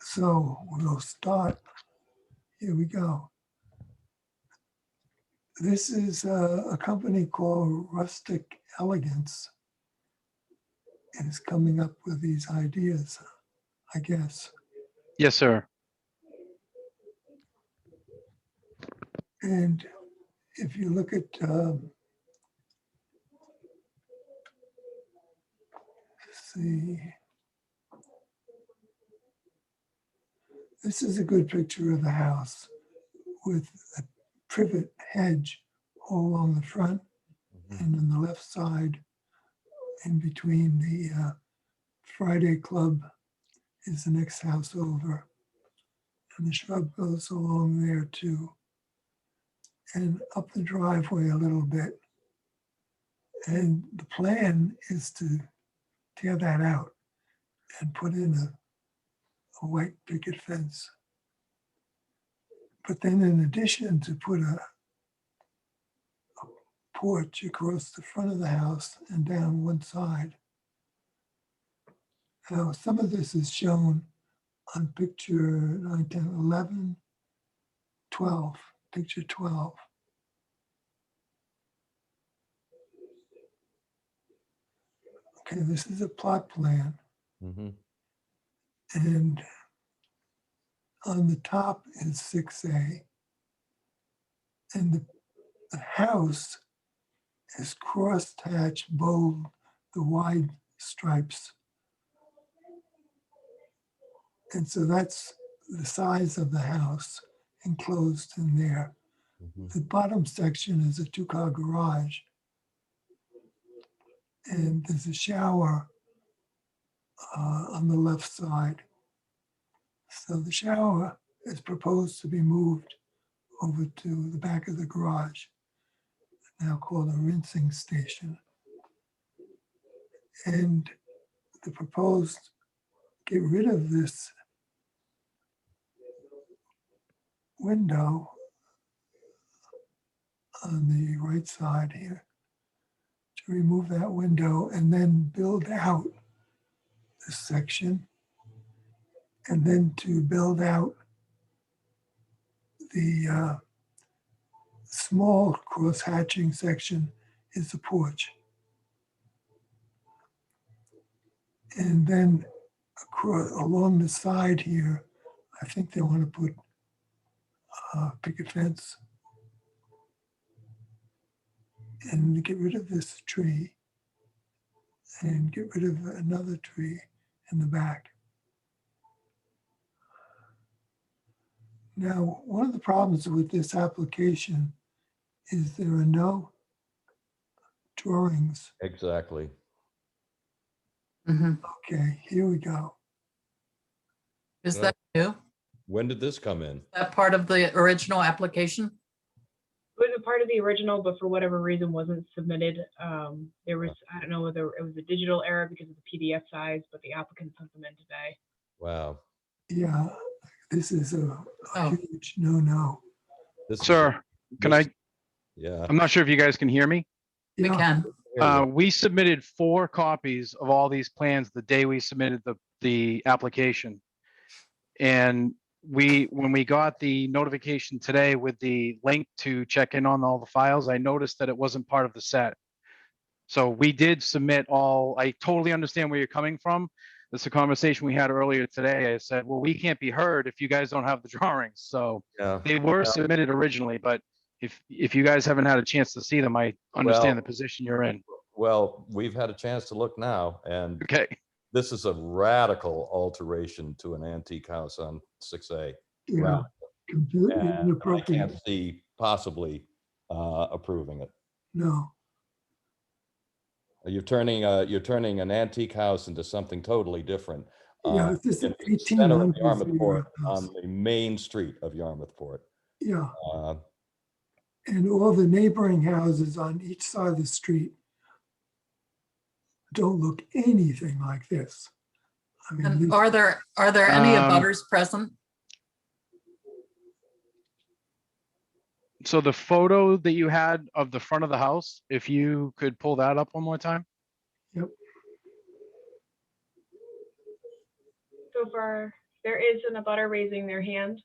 So we'll start. Here we go. This is a company called Rustic Elegance. Is coming up with these ideas, I guess. Yes, sir. And if you look at let's see. This is a good picture of the house with a privet hedge all along the front and on the left side in between the Friday Club is the next house over. And the shrub goes along there too. And up the driveway a little bit. And the plan is to tear that out and put in a white picket fence. But then in addition to put a porch across the front of the house and down one side. Now, some of this is shown on picture 9, 10, 11, 12, picture 12. Okay, this is a plot plan. Mhm. And on the top is 6A. And the house is cross-hatch, bold, the wide stripes. And so that's the size of the house. enclosed in there. Mhm. The bottom section is a 2-car garage. And there's a shower on the left side. So the shower is proposed to be moved over to the back of the garage, now called a rinsing station. And the proposed get rid of this window on the right side here, to remove that window and then build out this section, and then to build out the small cross hatching section is the porch. And then across, along the side here, I think they want to put picket fence and get rid of this tree and get rid of another tree in the back. Now, one of the problems with this application is there are no drawings. Exactly. Mhm. Okay, here we go. Is Yeah. that new? When did this come in? That part of the original application? It was a part of the original, but for whatever reason wasn't submitted. There was, I don't know whether it was a digital error because of the PDF size, but the applicant sent them in today. Wow. Yeah, this is a Oh. huge no-no. This is- Sir, can I, Yeah. I'm not sure if you guys can hear me. We Yeah, can. We submitted 4 copies of all these plans the day we submitted the application. And when we got the notification today with the link to check in on all the files, I noticed that it wasn't part of the set. So we did submit all, I totally understand where you're coming from. That's a conversation we had earlier today. I said, well, we can't be heard if you guys don't have the drawings. So Yeah. they were submitted originally, but if you guys haven't had a chance to see them, I understand the position you're in. Well, we've had a chance to look now, and Okay. this is a radical alteration to an antique house on 6A. yeah, Radical. completely And I inappropriate. can't see possibly approving it. No, You're turning an antique house into something totally different. yeah, this is in the center of 1800s Yarmouthport, house. on the main street of Yarmouthport. Yeah, Uh, and all the neighboring houses on each side of the street don't look anything like this. I mean, And this- are there any Um, abutters present? So the photo that you had of the front of the house, if you could pull that up one more time. So far, there is an abutter raising their hand.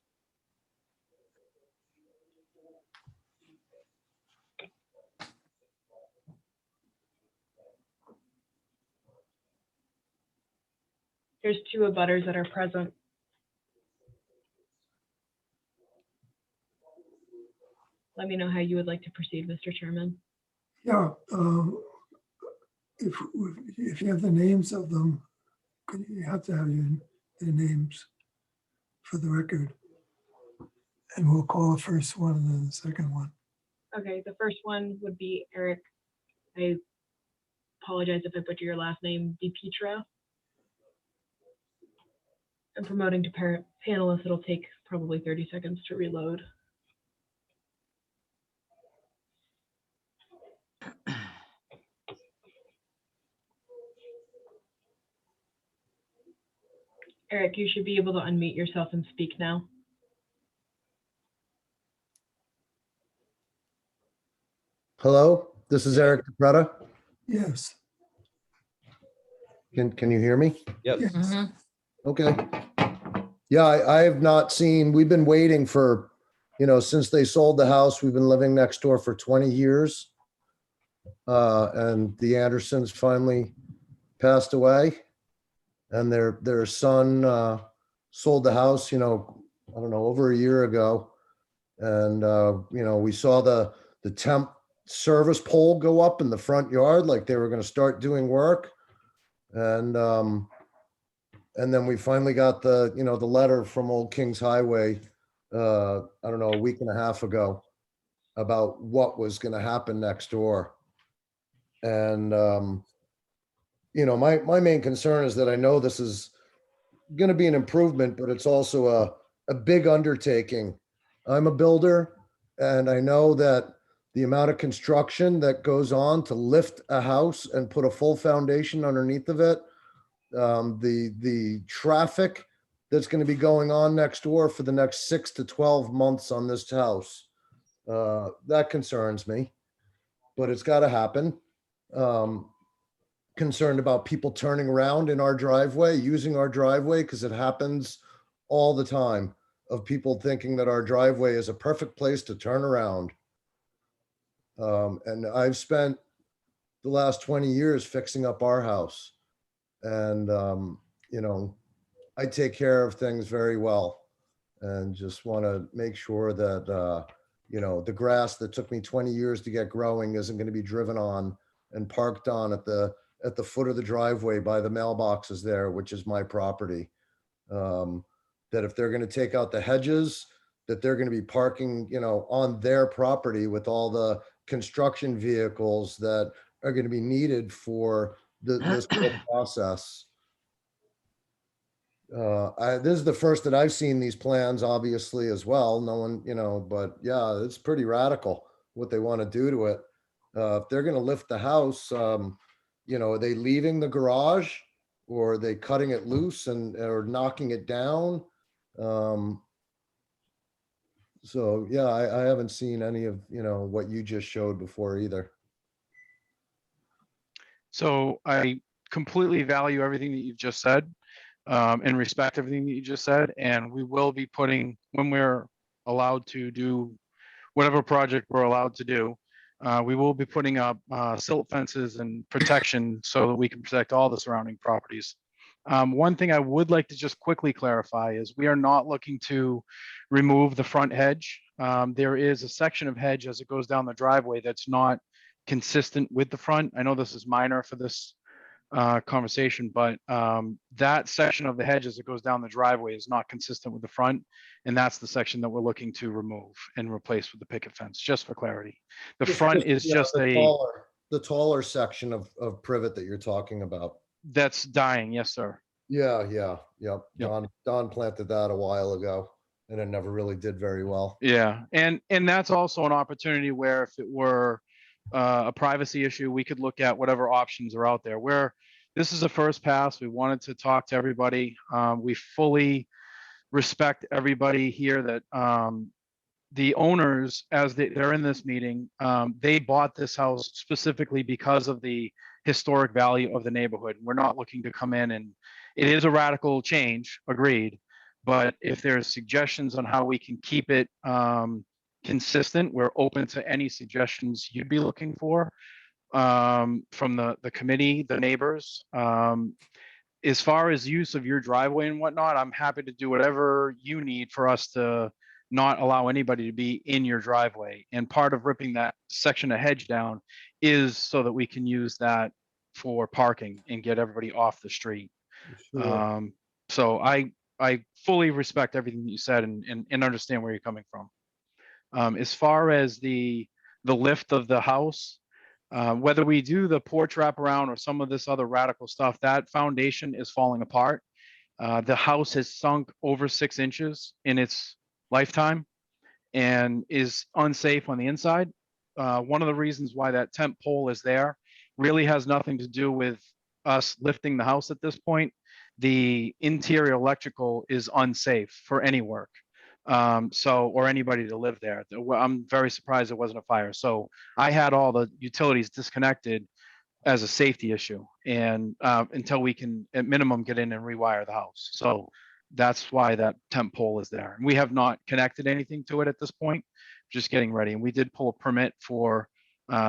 There's 2 abutters that are present. Let me know how you would like to proceed, Mr. Chairman. yeah, if you have the names of them, you have to have their names for the record. And we'll call the first one and then the second one. Okay, the first one would be Eric. I apologize if I butcher your last name, DiPietro. And promoting to panelists, it'll take probably 30 seconds to reload. Eric, you should be able to unmute yourself and speak now. Hello, this is Eric DePretta. Yes, Can you hear me? Yes. Mhm. Okay. Yeah, I have not seen, we've been waiting for, since they sold the house, we've been living next door for 20 years. And the Andersons finally passed away. And their son sold the house, I don't know, over a year ago. And, we saw the temp service pole go up in the front yard, like they were going to start doing work. And then we finally got the letter from Old Kings Highway I don't know, a week and a half ago about what was going to happen next door. And, you know, my main concern is that I know this is going to be an improvement, but it's also a big undertaking. I'm a builder, and I know that the amount of construction that goes on to lift a house and put a full foundation underneath of it, the traffic that's going to be going on next door for the next 6 to 12 months on this house, that concerns me, but it's got to happen. Concerned about people turning around in our driveway, using our driveway, because it happens all the time, of people thinking that our driveway is a perfect place to turn around. And I've spent the last 20 years fixing up our house. And, you know, I take care of things very well, and just want to make sure that, you know, the grass that took me 20 years to get growing isn't going to be driven on and parked on at the foot of the driveway by the mailboxes there, which is my property. That if they're going to take out the hedges, that they're going to be parking, you know, on their property with all the construction vehicles that are going to be needed for this whole process. This is the first that I've seen these plans, obviously, as well. No one, you know, but yeah, it's pretty radical what they want to do to it. If they're going to lift the house, you know, are they leaving the garage, or are they cutting it loose or knocking it down? So yeah, I haven't seen any of, you know, what you just showed before either. So I completely value everything that you've just said, and respect everything that you just said. And we will be putting, when we're allowed to do whatever project we're allowed to do, we will be putting up silt fences and protection so that we can protect all the surrounding properties. One thing I would like to just quickly clarify is we are not looking to remove the front hedge. There is a section of hedge as it goes down the driveway that's not consistent with the front. I know this is minor for this conversation, but that section of the hedge as it goes down the driveway is not consistent with the front. And that's the section that we're looking to remove and replace with the picket fence, just for clarity. The front is yeah, just the taller section of privet that you're talking about. That's dying. Yes, sir. Yeah. Yep. Don planted that a while ago, and it never really did very well. Yeah. And that's also an opportunity where if it were a privacy issue, we could look at whatever options are out there. Where this is a first pass, we wanted to talk to everybody. We fully respect everybody here that the owners, as they're in this meeting, they bought this house specifically because of the historic value of the neighborhood. We're not looking to come in, and it is a radical change, agreed. But if there's suggestions on how we can keep it consistent, we're open to any suggestions you'd be looking for from the committee, the neighbors. As far as use of your driveway and whatnot, I'm happy to do whatever you need for us to not allow anybody to be in your driveway. And part of ripping that section of hedge down is so that we can use that for parking and get everybody off the street. Sure. So I fully respect everything that you said and understand where you're coming from. As far as the lift of the house, whether we do the porch wraparound or some of this other radical stuff, that foundation is falling apart. The house has sunk over 6 inches in its lifetime and is unsafe on the inside. One of the reasons why that temp pole is there really has nothing to do with us lifting the house at this point. The interior electrical is unsafe for any work. Or anybody to live there. I'm very surprised it wasn't a fire. So I had all the utilities disconnected as a safety issue, and until we can at minimum get in and rewire the house. So that's why that temp pole is there. We have not connected anything to it at this point, just getting ready. And we did pull a permit for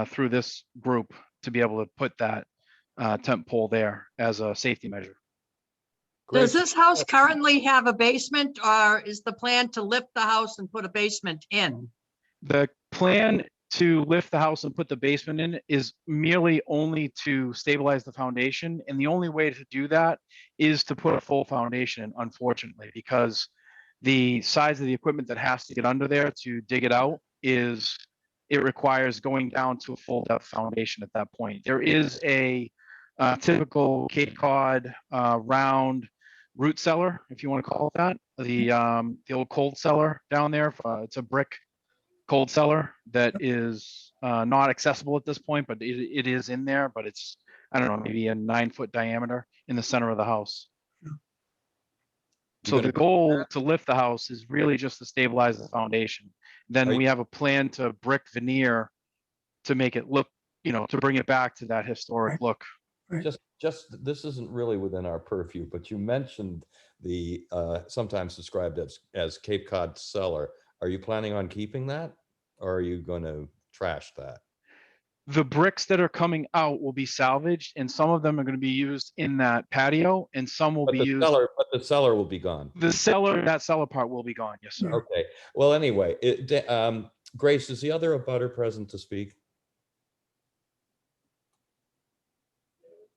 through this group to be able to put that temp pole there as a safety measure. Does this house currently have a basement, or is the plan to lift the house and put a basement in? The plan to lift the house and put the basement in is merely only to stabilize the foundation. And the only way to do that is to put a full foundation in, unfortunately, because the size of the equipment that has to get under there to dig it out it requires going down to a full depth foundation at that point. There is a typical Cape Cod round root cellar, if you want to call it that, the old cold cellar down there. It's a brick cold cellar that is not accessible at this point, but it is in there, but it's, I don't know, maybe a 9-foot diameter in the center of the house. So the goal to lift the house is really just to stabilize the foundation. Then we have a plan to brick veneer to make it look, to bring it back to that historic look. Just this isn't really within our purview, but you mentioned the sometimes described as Cape Cod cellar. Are you planning on keeping that, or are you going to trash that? The bricks that are coming out will be salvaged, and some of them are going to be used in that patio, and some will be used. But the cellar will be gone. That cellar part will be gone. Yes, sir. Okay. Well, anyway, Grace, is the other abutter present to speak?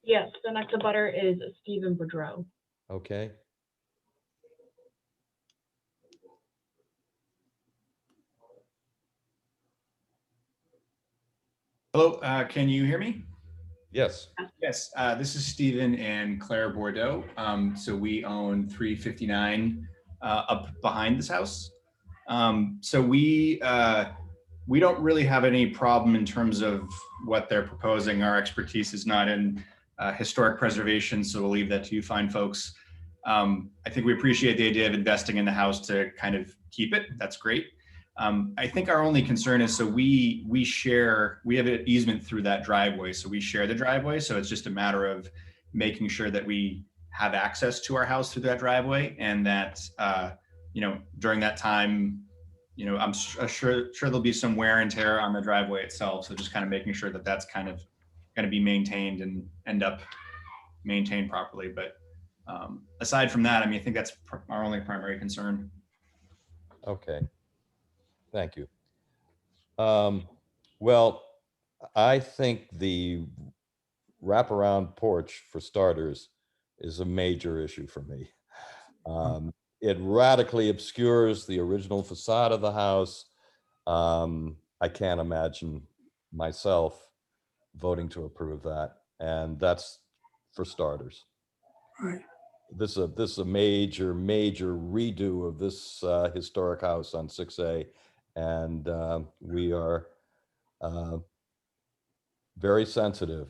Yes, the next abutter is Stephen Boudreau. Okay. Hello, can you hear me? Yes. Yes, this is Stephen and Claire Bordeaux. So we own 359 up behind this house. So we don't really have any problem in terms of what they're proposing. Our expertise is not in historic preservation, so we'll leave that to you fine folks. I think we appreciate the idea of investing in the house to kind of keep it. That's great. I think our only concern is, so we have an easement through that driveway. So we share the driveway. So it's just a matter of making sure that we have access to our house through that driveway, and that, during that time, I'm sure there'll be some wear and tear on the driveway itself. So just kind of making sure that that's kind of going to be maintained and end up maintained properly. But aside from that, I think that's our only primary concern. Okay. Thank you. Well, I think the wraparound porch, for starters, is a major issue for me. It radically obscures the original facade of the house. I can't imagine myself voting to approve that, and that's for starters. Right. This is a major redo of this historic house on 6A, and we are very sensitive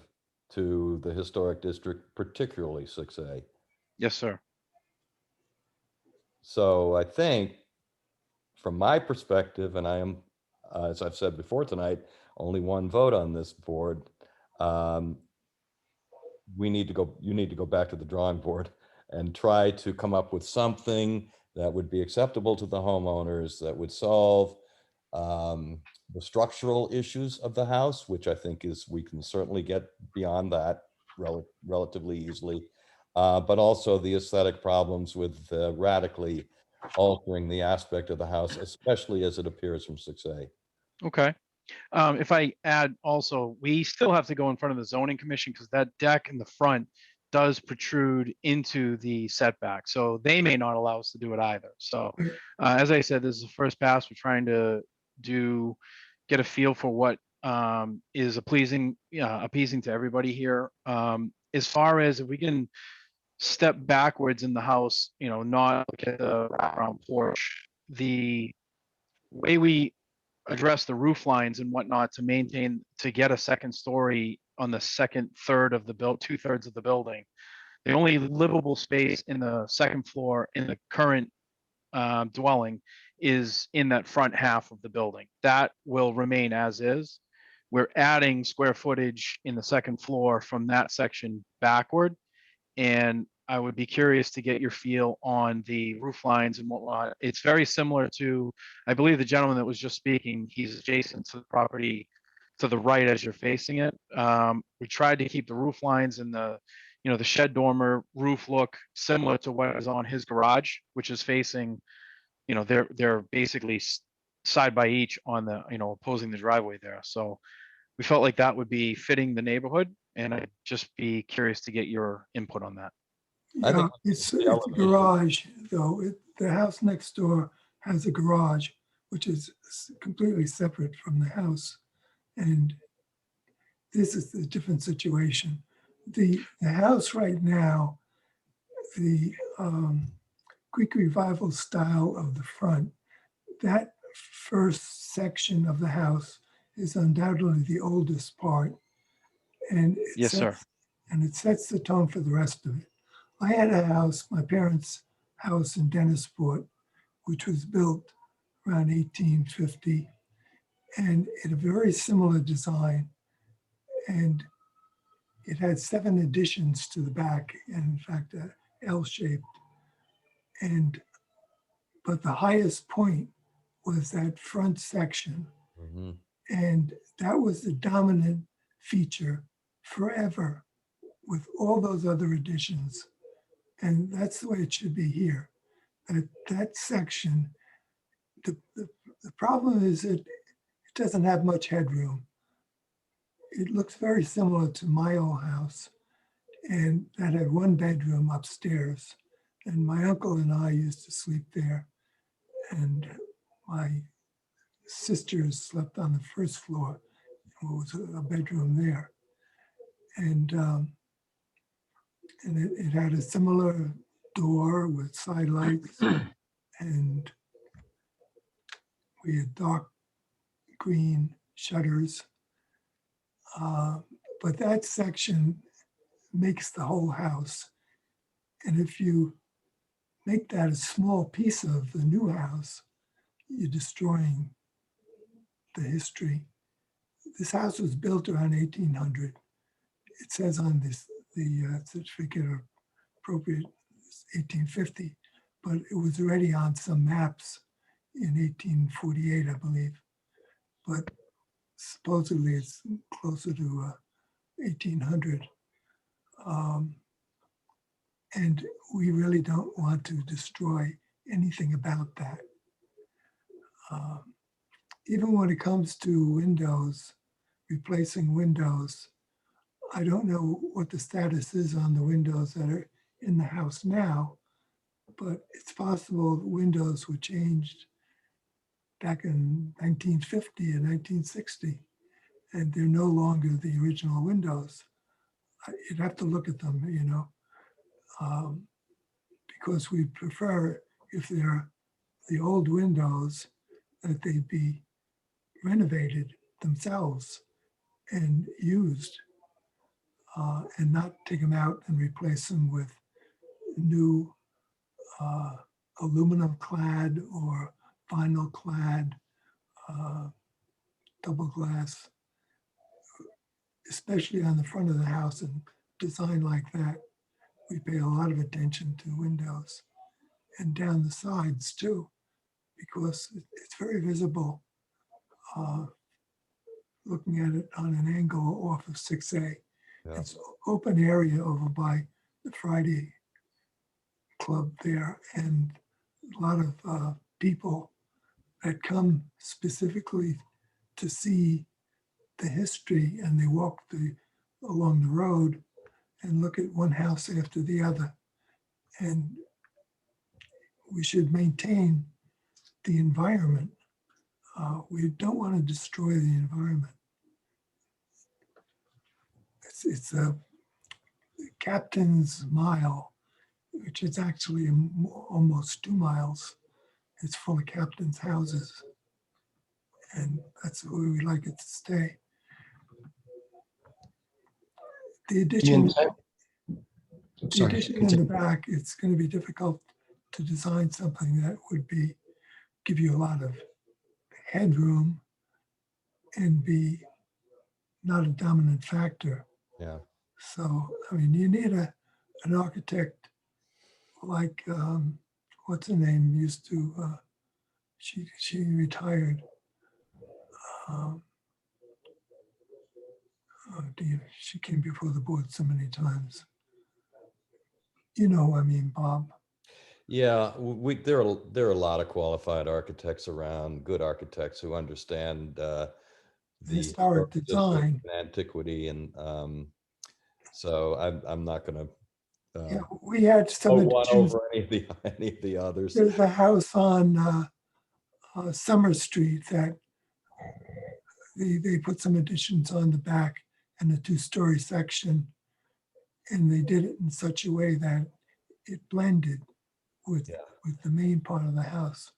to the historic district, particularly 6A. Yes, sir. So I think, from my perspective, and I am, as I've said before tonight, only one vote on this board. You need to go back to the drawing board and try to come up with something that would be acceptable to the homeowners, that would solve the structural issues of the house, which I think we can certainly get beyond that relatively easily, but also the aesthetic problems with radically altering the aspect of the house, especially as it appears from 6A. Okay. If I add also, we still have to go in front of the zoning commission because that deck in the front does protrude into the setback. So they may not allow us to do it either. So as I said, this is the first pass. We're trying to get a feel for what is appeasing to everybody here. As far as if we can step backwards in the house, not look at the wraparound porch, the way we address the roof lines and whatnot to get a second story on the second third of the 2/3 of the building. The only livable space in the second floor in the current dwelling is in that front half of the building. That will remain as is. We're adding square footage in the second floor from that section backward. And I would be curious to get your feel on the roof lines and whatnot. It's very similar to, I believe, the gentleman that was just speaking. He's adjacent to the property to the right as you're facing it. We tried to keep the roof lines and the shed dormer roof look similar to what is on his garage, which is facing, they're basically side by each on the, opposing the driveway there. So we felt like that would be fitting the neighborhood, and I'd just be curious to get your input on that. I Yeah, think it's the a elevation. garage, though. The house next door has a garage, which is completely separate from the house. And this is a different situation. The house right now, the Greek Revival style of the front, that first section of the house is undoubtedly the oldest part. And Yes, sir. it sets the tone for the rest of it. I had a house, my parents' house in Dennisport, which was built around 1850, and it had a very similar design. And it had 7 additions to the back, and in fact, L-shaped. But the highest point was that front section. Mhm. And that was the dominant feature forever with all those other additions. And that's the way it should be here. That section, the problem is that it doesn't have much headroom. It looks very similar to my old house, and that had 1 bedroom upstairs. And my uncle and I used to sleep there, and my sisters slept on the first floor. There was a bedroom there. And it had a similar door with side lights, and we had dark green shutters. But that section makes the whole house. And if you make that a small piece of the new house, you're destroying the history. This house was built around 1800. It says on the Certificate of Appropriateness 1850, but it was already on some maps in 1848, I believe. But supposedly it's closer to 1800. And we really don't want to destroy anything about that. Even when it comes to windows, replacing windows, I don't know what the status is on the windows that are in the house now, but it's possible the windows were changed back in 1950 and 1960, and they're no longer the original windows. You'd have to look at them, because we prefer, if they're the old windows, that they be renovated themselves and used, and not take them out and replace them with new aluminum clad or vinyl clad double glass, especially on the front of the house and design like that. We pay a lot of attention to windows and down the sides too, because it's very visible looking at it on an angle off of 6A. Yeah. It's open area over by the Friday Club there, and a lot of people that come specifically to see the history, and they walk along the road and look at one house after the other. And we should maintain the environment. We don't want to destroy the environment. It's a Captain's Mile, which is actually almost 2 miles. It's full of captain's houses. And that's where we like it to stay. The addition, in the back, it's going to be difficult to design something that would give you a lot of headroom and be not a dominant factor. Yeah. So, I mean, you need an architect like, what's her name, used to, she retired. Oh dear, she came before the board so many times. You know, I mean, Bob. Yeah, there are a lot of qualified architects around, good architects who understand the historic design and antiquity, and so I'm not going to Yeah, we had some one additions. over any of the others. There's a house on Summer Street that they put some additions on the back and a 2-story section. And they did it in such a way that it blended with the main part of the house.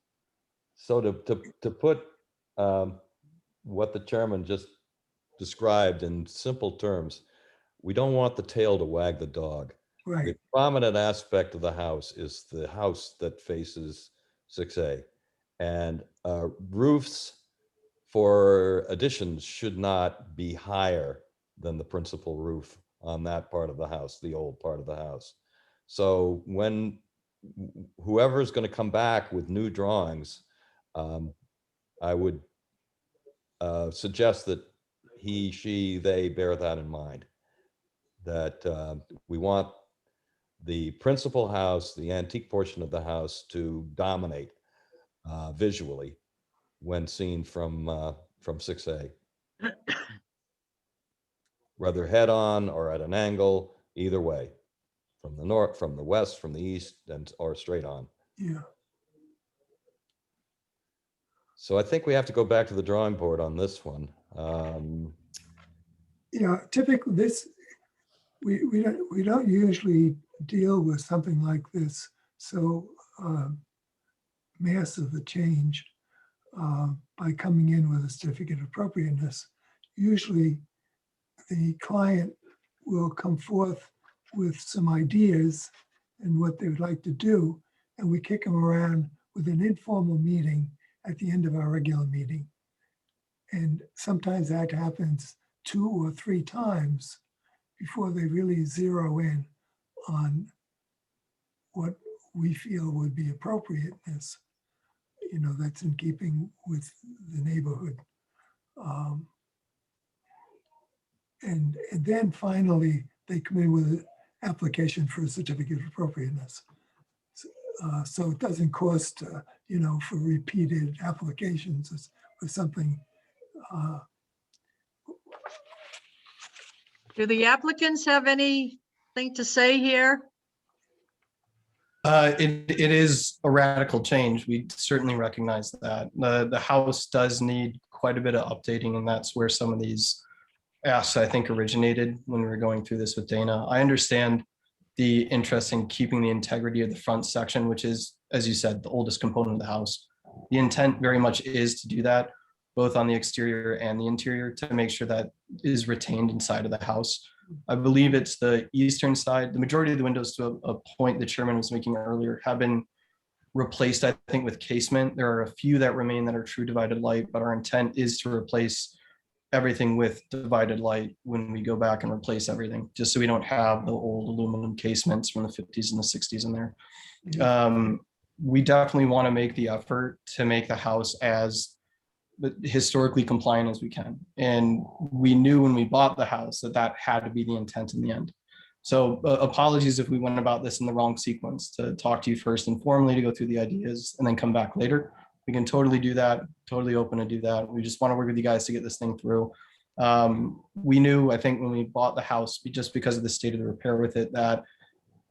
So to put what the chairman just described in simple terms, we don't want the tail to wag the dog. Right. The prominent aspect of the house is the house that faces 6A. And roofs for additions should not be higher than the principal roof on that part of the house, the old part of the house. So when whoever is going to come back with new drawings, I would suggest that he, she, they bear that in mind, that we want the principal house, the antique portion of the house, to dominate visually when seen from 6A. Whether head on or at an angle, either way, from the north, from the west, from the east, and or straight on. Yeah. So I think we have to go back to the drawing board on this one. Yeah, typically this, we don't usually deal with something like this so massive a change by coming in with a certificate of appropriateness. Usually the client will come forth with some ideas and what they would like to do, and we kick them around with an informal meeting at the end of our regular meeting. And sometimes that happens 2 or 3 times before they really zero in on what we feel would be appropriateness, you know, that's in keeping with the neighborhood. And then finally, they come in with an application for a certificate of appropriateness. So it doesn't cost, you know, for repeated applications or something. Do the applicants have anything to say here? It is a radical change. We certainly recognize that. The house does need quite a bit of updating, and that's where some of these asks, I think, originated when we were going through this with Dana. I understand the interest in keeping the integrity of the front section, which is, as you said, the oldest component of the house. The intent very much is to do that, both on the exterior and the interior, to make sure that is retained inside of the house. I believe it's the eastern side. The majority of the windows, to a point the chairman was making earlier, have been replaced, I think, with casement. There are a few that remain that are true divided light, but our intent is to replace everything with divided light when we go back and replace everything, just so we don't have the old aluminum casements from the 50s and the 60s in there. We definitely want to make the effort to make the house as historically compliant as we can. And we knew when we bought the house that that had to be the intent in the end. So apologies if we went about this in the wrong sequence, to talk to you first informally, to go through the ideas and then come back later. We can totally do that, totally open to do that. We just want to work with you guys to get this thing through. We knew, I think, when we bought the house, just because of the state of the repair with it, that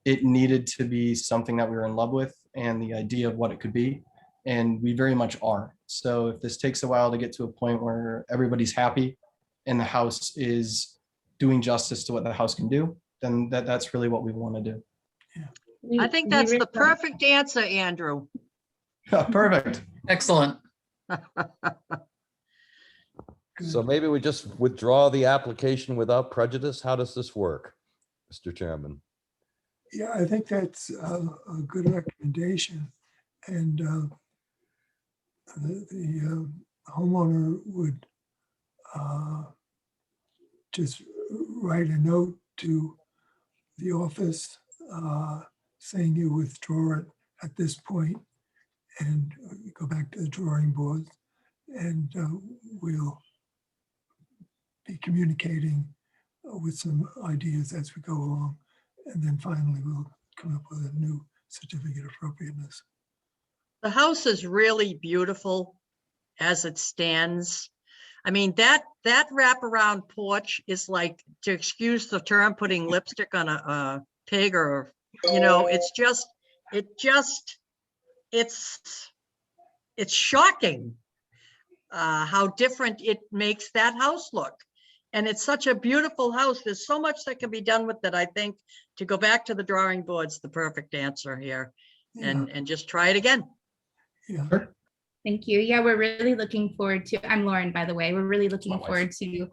it needed to be something that we were in love with and the idea of what it could be. And we very much are. So if this takes a while to get to a point where everybody's happy and the house is doing justice to what the house can do, then that's really what we want to do. I think that's the perfect answer, Andrew. Perfect. Excellent. So maybe we just withdraw the application without prejudice. How does this work, Mr. Chairman? Yeah, I think that's a good recommendation. And the homeowner would just write a note to the office saying you withdraw it at this point, and go back to the drawing board, and we'll be communicating with some ideas as we go along. And then finally, we'll come up with a new certificate of appropriateness. The house is really beautiful as it stands. I mean, that wraparound porch is like, to excuse the term, putting lipstick on a pig or You know, it's shocking how different it makes that house look. And it's such a beautiful house. There's so much that can be done with it. I think to go back to the drawing board's the perfect answer here, and just try it again. Yeah. Thank you. Yeah, we're really looking forward to, I'm Lauren, by the way, we're really looking forward to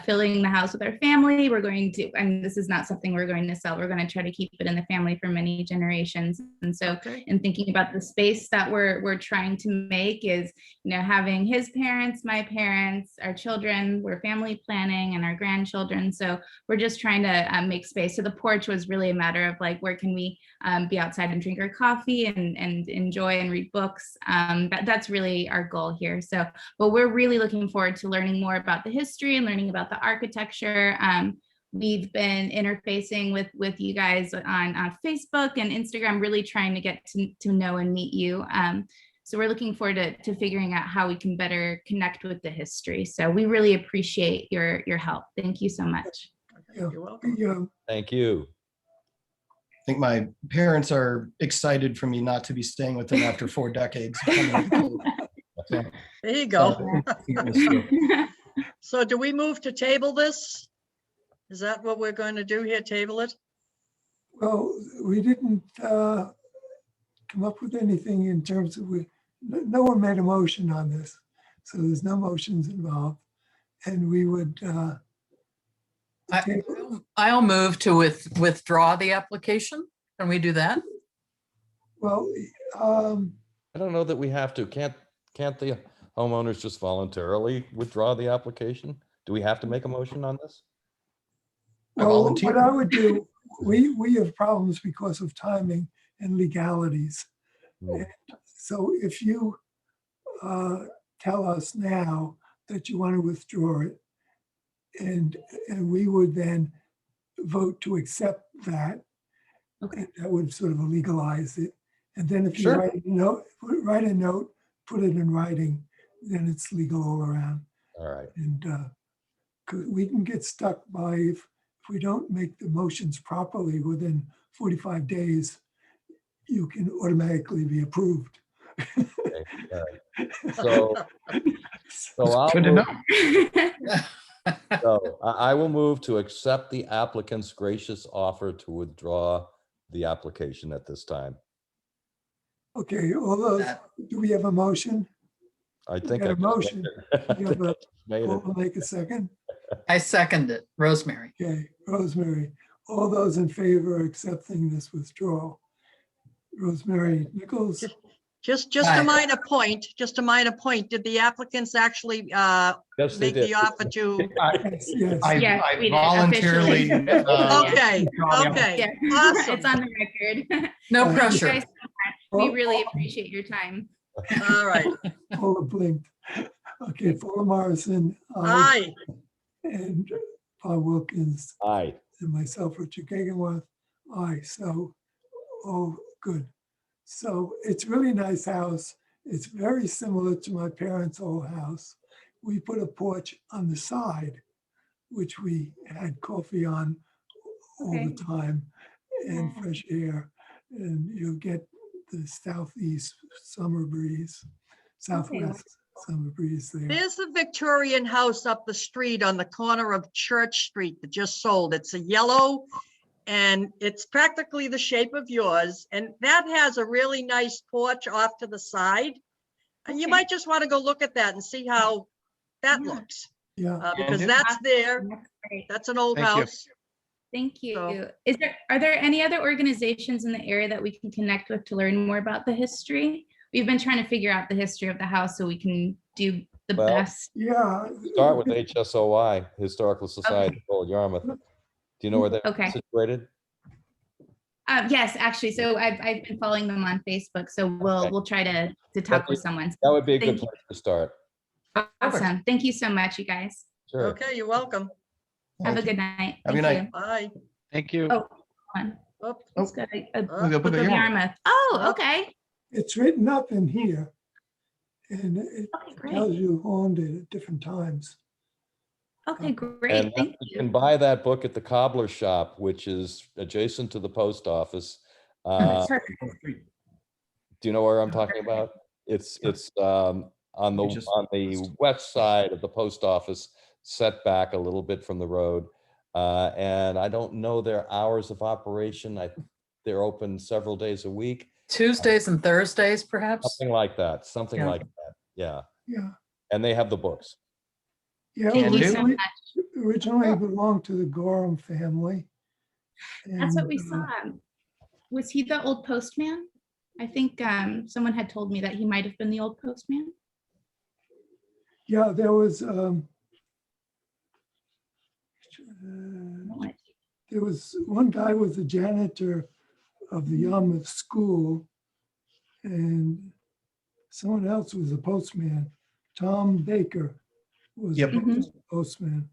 filling the house with our family. We're going to, and this is not something we're going to sell. We're going to try to keep it in the family for many generations. And so in thinking about the space that we're trying to make is, you know, having his parents, my parents, our children, we're family planning, and our grandchildren. So we're just trying to make space. So the porch was really a matter of like, where can we be outside and drink our coffee and enjoy and read books. That's really our goal here. So, but we're really looking forward to learning more about the history and learning about the architecture. We've been interfacing with you guys on Facebook and Instagram, really trying to get to know and meet you. So we're looking forward to figuring out how we can better connect with the history. So we really appreciate your help. Thank you so much. You're welcome. Thank you. I think my parents are excited for me not to be staying with them after 4 decades. So, there you go. So do we move to table this? Is that what we're going to do here, table it? Well, we didn't come up with anything in terms of, no one made a motion on this. So there's no motions involved. And we would, I'll move to withdraw the application. Can we do that? well, I don't know that we have to. Can't the homeowners just voluntarily withdraw the application? Do we have to make a motion on this? well, what I would do, we have problems because of timing and legalities. And so if you tell us now that you want to withdraw it, and we would then vote to accept that. Okay. That would sort of legalize it. And then if you write a note, put it in writing, then it's legal all around. All right. And 'cause we can get stuck by, if we don't make the motions properly within 45 days, you can automatically be approved. Okay. All right. So I'll Good to move, know. so I will move to accept the applicant's gracious offer to withdraw the application at this time. Okay, all those, do we have a motion? I think Got I a just motion. You have a- made it. We'll make a second. I second it. Rosemary. Okay, Rosemary, all those in favor of accepting this withdrawal? Rosemary Nichols? Just a minor point, Did the applicants actually Yes, they make did. the offer to? Yes. I voluntarily. Okay, Yeah. awesome. It's on the record. No Thank you pressure. guys so much. We really appreciate your time. All right. Paula blinked. Okay, Paula Morrison. Aye. And Bob Wilkins. Aye. And myself, Richard Gagenworth. Aye, so, oh, good. So it's really nice house. It's very similar to my parents' old house. We put a porch on the side, which we had coffee on all the time, and fresh air. And you'll get the southeast summer breeze, southwest summer breeze there. There's the Victorian house up the street on the corner of Church Street that just sold. It's a yellow, and it's practically the shape of yours. And that has a really nice porch off to the side. And you might just want to go look at that and see how that looks. Yeah. Because that's there. That's an old Thank you. house. Thank you. Are there any other organizations in the area that we can connect with to learn more about the history? We've been trying to figure out the history of the house so we can do the Well, best. Yeah. Start with HSOI, Historical Society of Old Yarmouth. Do you know where they're situated? Yes, actually. So I've been following them on Facebook. So we'll try to talk with someone. That would be a good Thank place to start. you. Awesome. Thank you so much, you guys. Sure. Okay, you're welcome. Have a good night. Have a good Thank night. you. Bye. Thank you. Oh, one. Let's go to Book Book of of Yarmouth. Yarmouth. Oh, okay. It's written up in here. And it great. tells you who owned it at different times. Okay, great. And Thank you you. can buy that book at the Cobbler Shop, which is adjacent to the post office. Perfect. Do you know where I'm talking about? It's on the west side of the post office, set back a little bit from the road. And I don't know their hours of operation. They're open several days a week. Tuesdays and Thursdays, perhaps? Something like that, something Yeah. like that. Yeah. Yeah. And they have the books. Yeah, Thank you so originally much. belonged to the Gorham family. That's what we And, saw. Was he the old postman? I think someone had told me that he might have been the old postman. Yeah, there was one guy was the janitor of the Yarmouth school, and someone else was the postman. Tom Baker was the postman.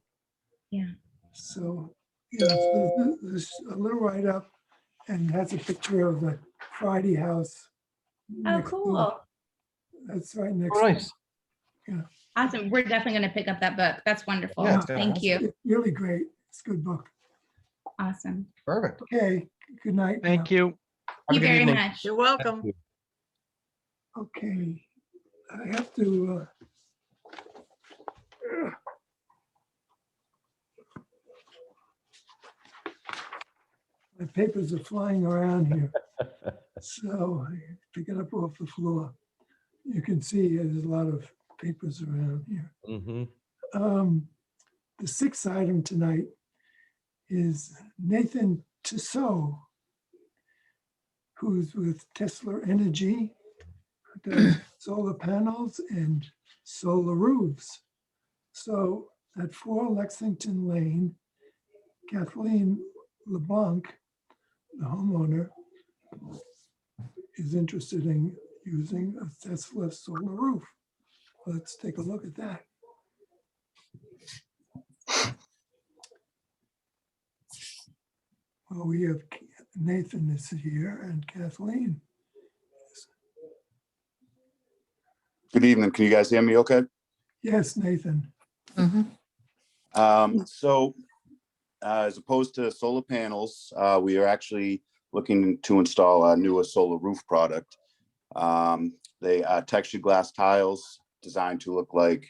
Yeah. So, yeah, so there's a little write-up and has a picture of the Friday house. Oh, next cool. door. That's right next. Oh, nice. Yeah. Awesome. We're definitely going to pick up that book. That's wonderful. Yeah, Thank you. It's really great. It's a good book. Awesome. Perfect. Okay, good night. Thank now. you. Thank you very much. You're welcome. Okay, I have to. My papers are flying around here, so I pick it up off the floor. You can see there's a lot of papers around here. The sixth item tonight is Nathan Tissot, who's with Tesla Energy, who does solar panels and solar roofs. So at 4 Lexington Lane, Kathleen LeBlanc, the homeowner, is interested in using a Tesla solar roof. Let's take a look at that. Well, we have Nathan is here and Kathleen. Good evening. Can you guys hear me okay? Yes, Nathan. So as opposed to solar panels, we are actually looking to install a newer solar roof product. They are textured glass tiles designed to look like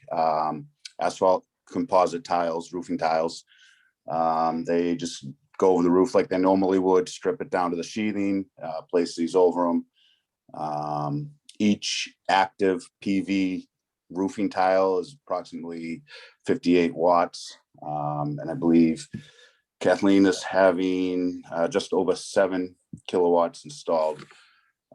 asphalt composite tiles, roofing tiles. They just go over the roof like they normally would, strip it down to the sheathing, place these over them. Each active PV roofing tile is approximately 58 watts. And I believe Kathleen is having just over 7 kilowatts installed.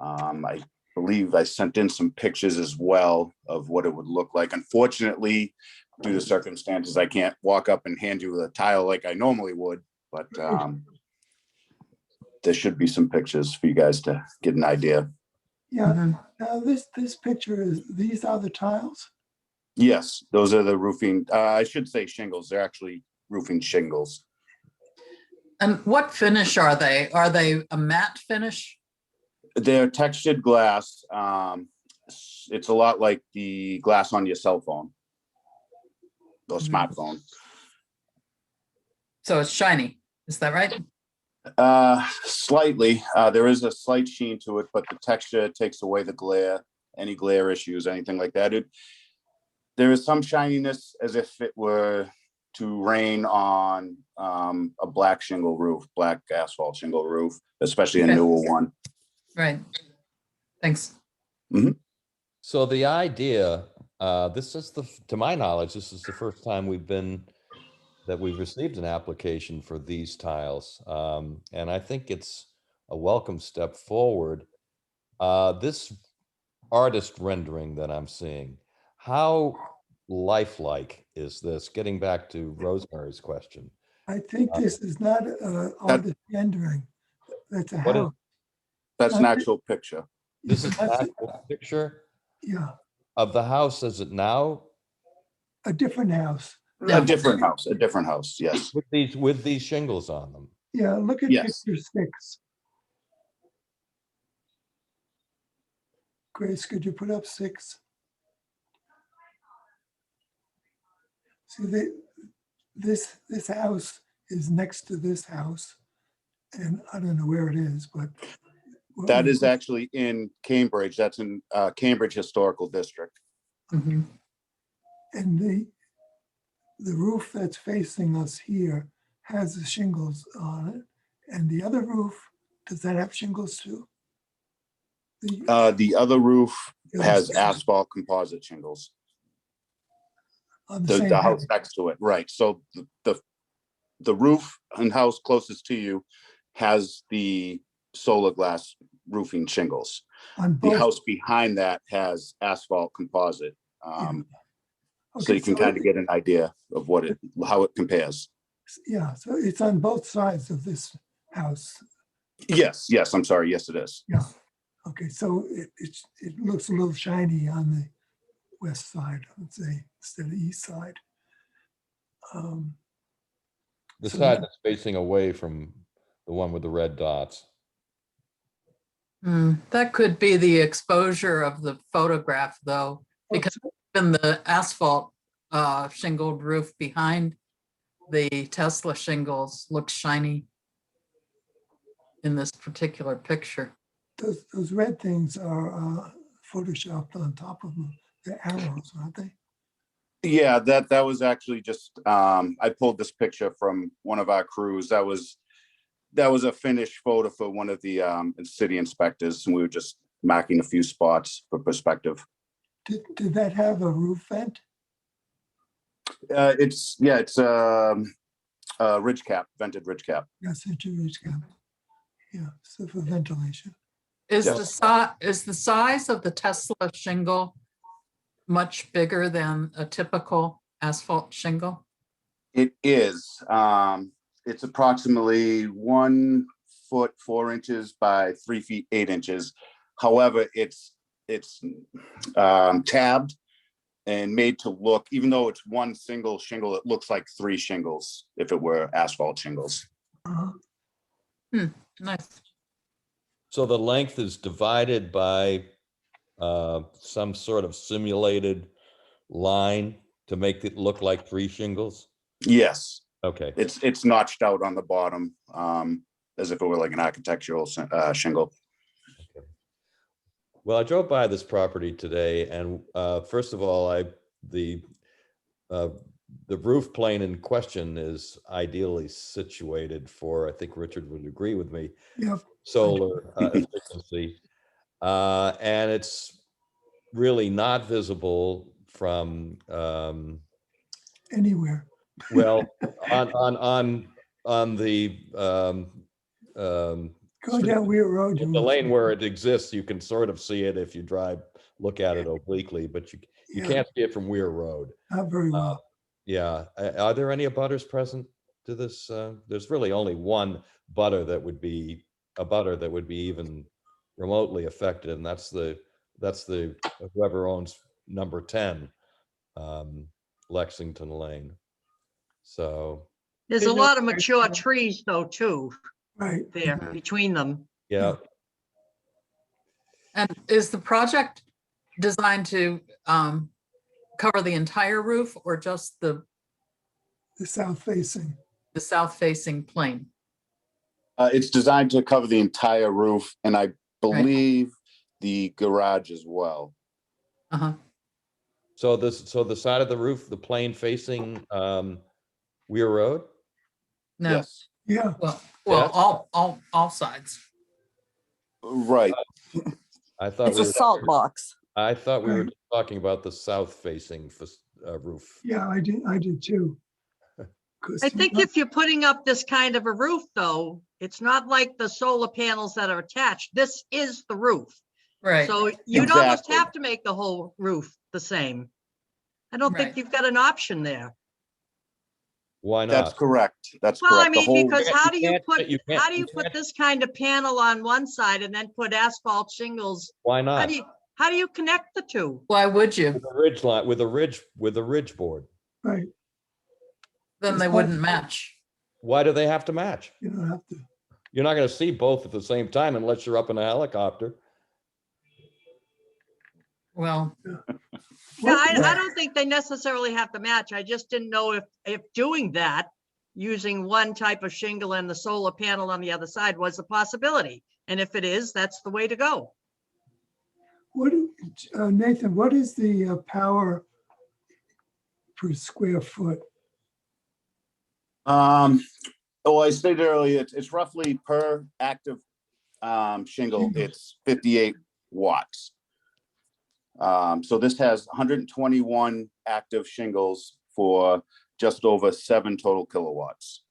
I believe I sent in some pictures as well of what it would look like. Unfortunately, due to circumstances, I can't walk up and hand you a tile like I normally would, but there should be some pictures for you guys to get an idea. Yeah, now this picture is, these are the tiles? Yes, those are the roofing, I should say shingles. They're actually roofing shingles. And what finish are they? Are they a matte finish? They're textured glass. It's a lot like the glass on your cell phone or smartphone. So it's shiny, is that right? Slightly. There is a slight sheen to it, but the texture takes away the glare, any glare issues, anything like that. There is some shininess as if it were to rain on a black shingle roof, black asphalt shingle roof, especially a newer one. Right. Thanks. So the idea, this is to my knowledge, this is the first time we've received an application for these tiles. And I think it's a welcome step forward. This artist rendering that I'm seeing, how lifelike is this? Getting back to Rosemary's question. I think this is not artist rendering. That's a house. That's an actual picture. This is an actual picture? Yeah. Of the house as it now? A different house. A different house, yes. With these shingles on them. Yeah, look at picture 6. Grace, could you put up 6? See, this house is next to this house, and I don't know where it is, but. That is actually in Cambridge. That's in Cambridge Historical District. And the roof that's facing us here has the shingles on it, and the other roof, does that have shingles too? The other roof has asphalt composite shingles. On the same The house next to it, right? So the roof and house closest to you has the solar glass roofing shingles. On The both- house behind that has asphalt composite. So you can kind of get an idea of how it compares. Yeah, so it's on both sides of this house. Yes, I'm sorry. Yes, it is. Yeah. Okay, so it looks a little shiny on the west side, I would say, instead of east side. The So side that's facing away from the one with the red dots. That could be the exposure of the photograph though, because even the asphalt shingled roof behind the Tesla shingles looks shiny in this particular picture. Those red things are photoshopped on top of them. The arrows, aren't they? Yeah, that was actually just I pulled this picture from one of our crews. That was a finished photo for one of the city inspectors, and we were just marking a few spots for perspective. Did that have a roof vent? It's ridge cap, vented ridge cap. Yes, it's a ridge cap. Yeah, so for ventilation. Is Yes. the size of the Tesla shingle much bigger than a typical asphalt shingle? It is. It's approximately 1 foot 4 inches by 3 feet 8 inches. However, it's tabbed and made to look, even though it's one single shingle, it looks like 3 shingles if it were asphalt shingles. Nice. So the length is divided by some sort of simulated line to make it look like 3 shingles? Yes. Okay. It's notched out on the bottom as if it were like an architectural shingle. Well, I drove by this property today, and first of all, the roof plane in question is ideally situated for, I think Richard would agree with me, Yep. solar efficiency, and it's really not visible from Anywhere. well on the Going down Weir Road. the lane where it exists. You can sort of see it if you look at it obliquely, but you Yeah. can't see it from Weir Road. Not very well. Yeah. Are there any abutters present to this? There's really only one butter that would be even remotely affected, and that's the whoever owns number 10, Lexington Lane. So There's a lot of mature trees though, too, right there between them. yeah. And is the project designed to cover the entire roof or just the south facing plane? It's designed to cover the entire roof, and I believe the garage as well. So the side of the roof, the plane facing Weir Road? No. Yes. Yeah. Well, all sides. Right. I thought It's a salt box. I thought we were talking about the south facing roof. Yeah, I did too. I think if you're putting up this kind of a roof though, it's not like the solar panels that are attached. This is the roof. Right. So you'd almost have to make the whole roof the same. I don't think you've got an option there. Why not? That's correct. That's Well, I correct. mean, because how do you put this kind of panel on one side and then put asphalt shingles? Why not? How do you connect the two? Why would you? With a ridge line, with a ridge board. Right. Then they wouldn't match. Why do they have to match? You don't have to. You're not going to see both at the same time unless you're up in a helicopter. Well, Yeah, I don't think they necessarily have to match. I just didn't know if doing that, using one type of shingle and the solar panel on the other side was a possibility. And if it is, that's the way to go. What, Nathan, what is the power per square foot? Oh, I stated earlier, it's roughly per active shingle, it's 58 watts. So this has 121 active shingles for just over 7 total kilowatts.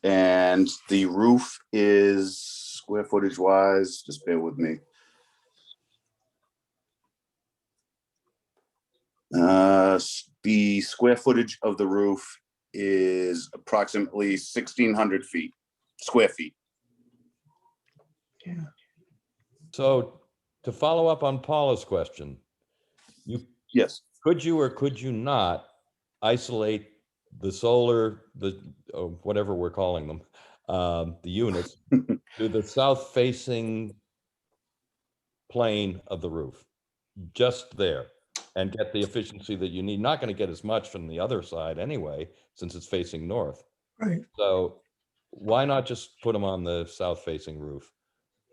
And the roof is square footage wise, just bear with me. The square footage of the roof is approximately 1,600 square feet. Yeah. So to follow up on Paula's question, yes, could you or could you not isolate the solar, whatever we're calling them, the units, to the south facing plane of the roof, just there, and get the efficiency that you need? Not going to get as much from the other side anyway, since it's facing north. Right. So why not just put them on the south facing roof?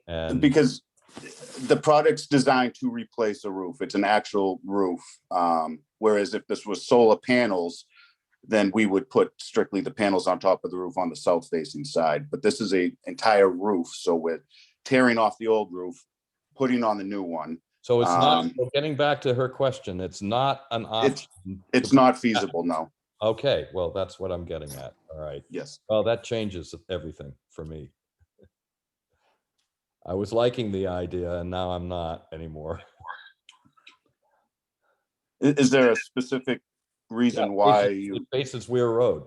And because the product's designed to replace a roof. It's an actual roof. Whereas if this was solar panels, then we would put strictly the panels on top of the roof on the south facing side. But this is an entire roof. So we're tearing off the old roof, putting on the new one. so it's not, getting back to her question, it's not an option. It's not feasible, no. Okay, well, that's what I'm getting at. All right. Yes. Well, that changes everything for me. I was liking the idea and now I'm not anymore. Is there a specific reason why you? It faces Weir Road.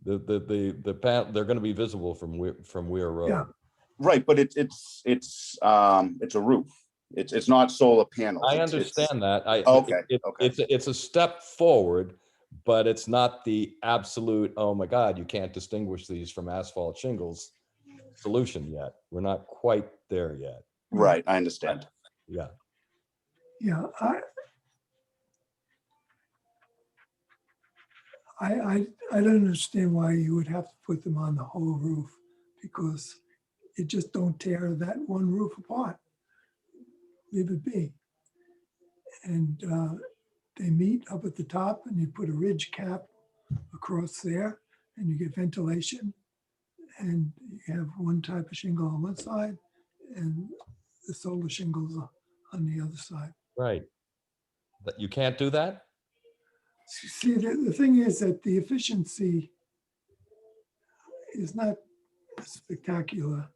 The path, they're going to be visible from Weir Road. Yeah. Right, but it's a roof. It's not solar panels. I understand that. Okay. It's a step forward, but it's not the absolute, oh my God, you can't distinguish these from asphalt shingles solution yet. We're not quite there yet. Right, I understand. Yeah. Yeah, I don't understand why you would have to put them on the whole roof, because you just don't tear that one roof apart. Leave it be. And they meet up at the top and you put a ridge cap across there and you get ventilation, and you have one type of shingle on one side and the solar shingles on the other side. Right. But you can't do that? See, the thing is that the efficiency is not spectacular.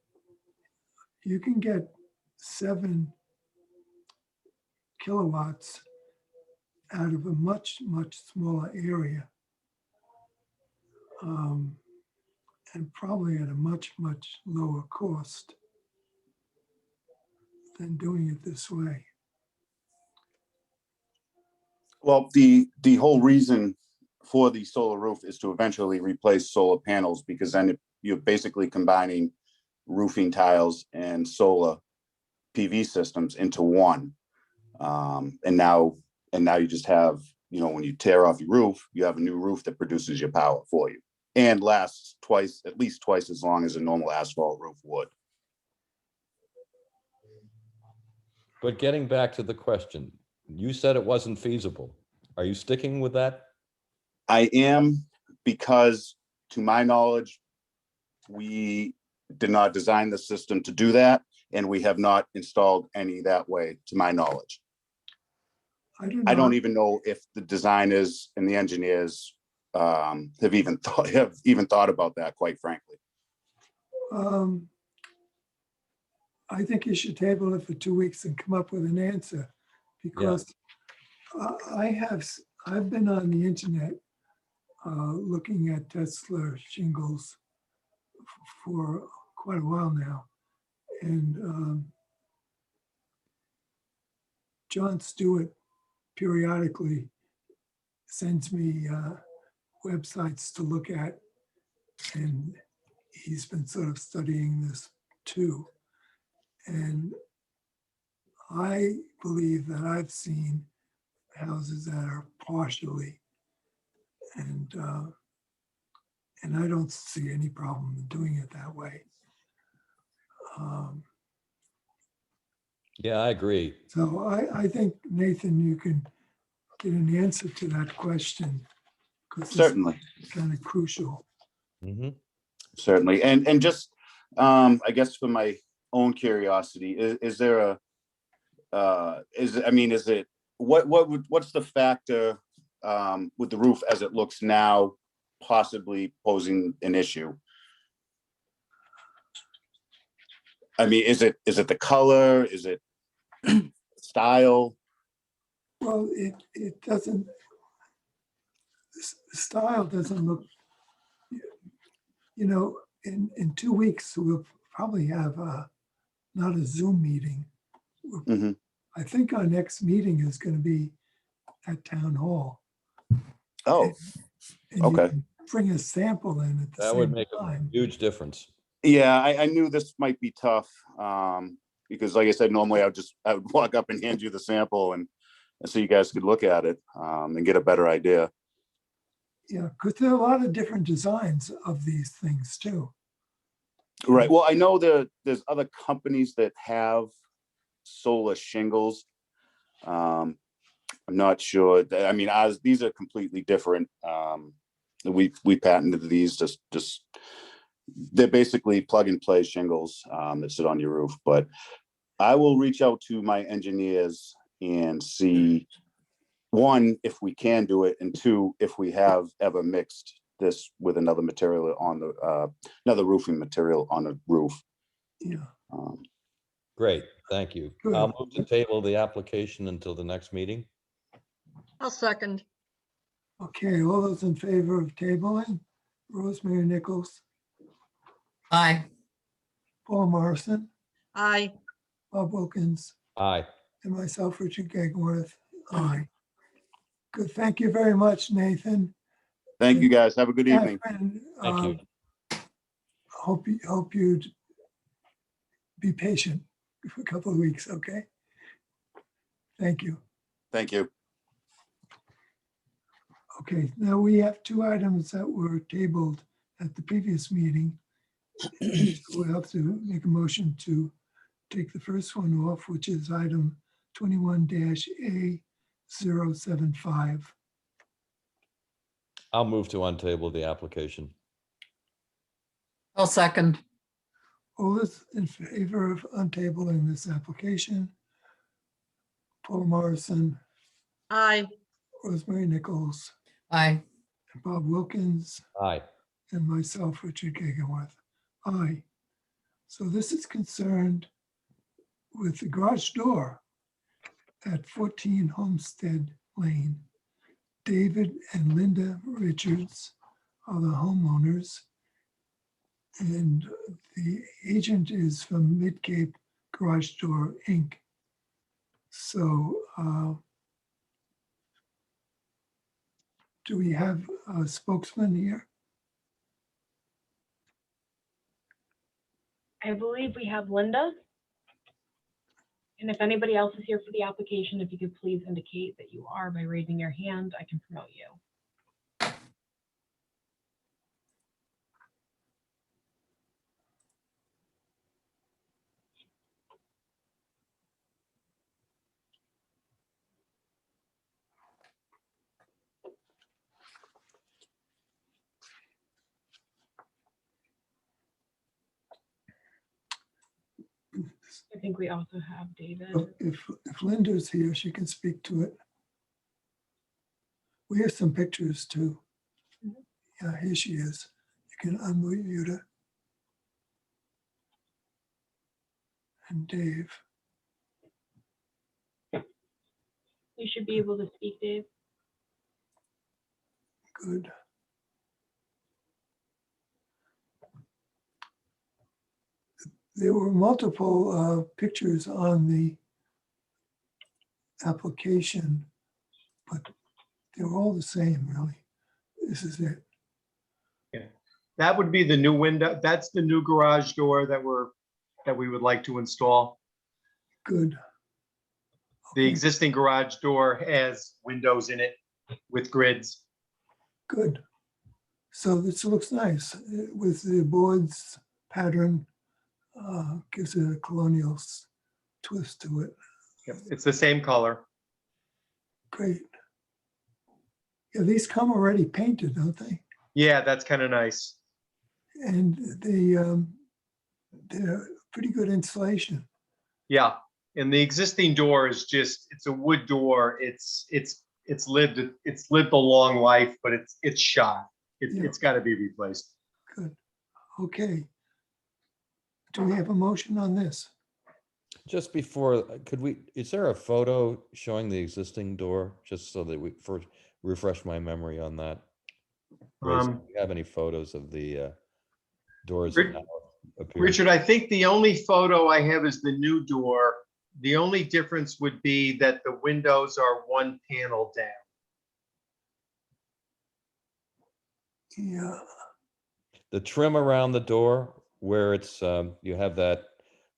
You can get 7 kilowatts out of a much, much smaller area. And probably at a much, much lower cost than doing it this way. Well, the whole reason for the solar roof is to eventually replace solar panels, because then you're basically combining roofing tiles and solar PV systems into one. And now you just have, when you tear off your roof, you have a new roof that produces your power for you and lasts at least twice as long as a normal asphalt roof would. But getting back to the question, you said it wasn't feasible. Are you sticking with that? I am, because to my knowledge, we did not design the system to do that, and we have not installed any that way, to my knowledge. I don't even know if the designers and the engineers have even thought about that, quite frankly. I think you should table it for 2 weeks and come up with an answer, because I've been on the internet looking at Tesla shingles for quite a while now, and John Stewart periodically sends me websites to look at, and he's been sort of studying this too. And I believe that I've seen houses that are partially. And I don't see any problem in doing it that way. Yeah, I agree. So I think, Nathan, you can get an answer to that question. 'Cause this Certainly. is kind of crucial. Certainly. And just, I guess for my own curiosity, is there what's the factor with the roof as it looks now possibly posing an issue? I mean, is it the color? Is it style? Well, it doesn't, the style doesn't look, in 2 weeks, we'll probably have not a Zoom meeting. I think our next meeting is going to be at Town Hall. Oh, And you okay. can bring a sample in at the That same would make time. a huge difference. Yeah, I knew this might be tough because, like I said, normally I would walk up and hand you the sample and so you guys could look at it and get a better idea. Yeah, because there are a lot of different designs of these things too. Right. Well, I know there's other companies that have solar shingles. I'm not sure. I mean, these are completely different. We patented these. Just they're basically plug and play shingles that sit on your roof. But I will reach out to my engineers and see, one, if we can do it, and two, if we have ever mixed this with another material on the another roofing material on a roof. Yeah. Great, thank you. Good. I'll move to table the application until the next meeting. I'll second. Okay, all those in favor of tabling? Rosemary Nichols, Aye. Paul Morrison, Aye. Bob Wilkins, Aye. and myself, Richard Gagworth. Aye. Good, thank you very much, Nathan. Thank you, guys. Have a good evening. Catherine, Thank you. Hope you'd be patient for a couple of weeks, okay? Thank you. Thank you. Okay, now we have 2 items that were tabled at the previous meeting. We'll have to make a motion to take the first one off, which is item 21-A075. I'll move to untable the application. I'll second. All those in favor of untabling this application? Paul Morrison, Aye. Rosemary Nichols, Aye. and Bob Wilkins, Aye. and myself, Richard Gagworth. Aye. So this is concerned with the garage door at 14 Homestead Lane. David and Linda Richards are the homeowners, and the agent is from Midcape Garage Door, Inc. So do we have a spokesman here? I believe we have Linda. And if anybody else is here for the application, if you could please indicate that you are by raising your hand, I can promote you. I think we also have David. If Linda's here, she can speak to it. We have some pictures too. Yeah, here she is. You can unmute her. And Dave. You should be able to speak, Dave. Good. There were multiple pictures on the application, but they were all the same, really. This is it. Yeah, that would be the new window. That's the new garage door that we would like to install. Good. The existing garage door has windows in it with grids. Good. So this looks nice with the boards pattern. Gives it a colonial twist to it. Yep, it's the same color. Great. Yeah, these come already painted, don't they? Yeah, that's kind of nice. And they're pretty good insulation. Yeah, and the existing door is just, it's a wood door. It's lived a long life, but it's shot. It's got to be replaced. Good. Okay. Do we have a motion on this? Just before, is there a photo showing the existing door, just so that we first refresh my memory on that? Grace, do you have any photos of the doors that now appear? Richard, I think the only photo I have is the new door. The only difference would be that the windows are one panel down. Yeah. The trim around the door where it's, you have that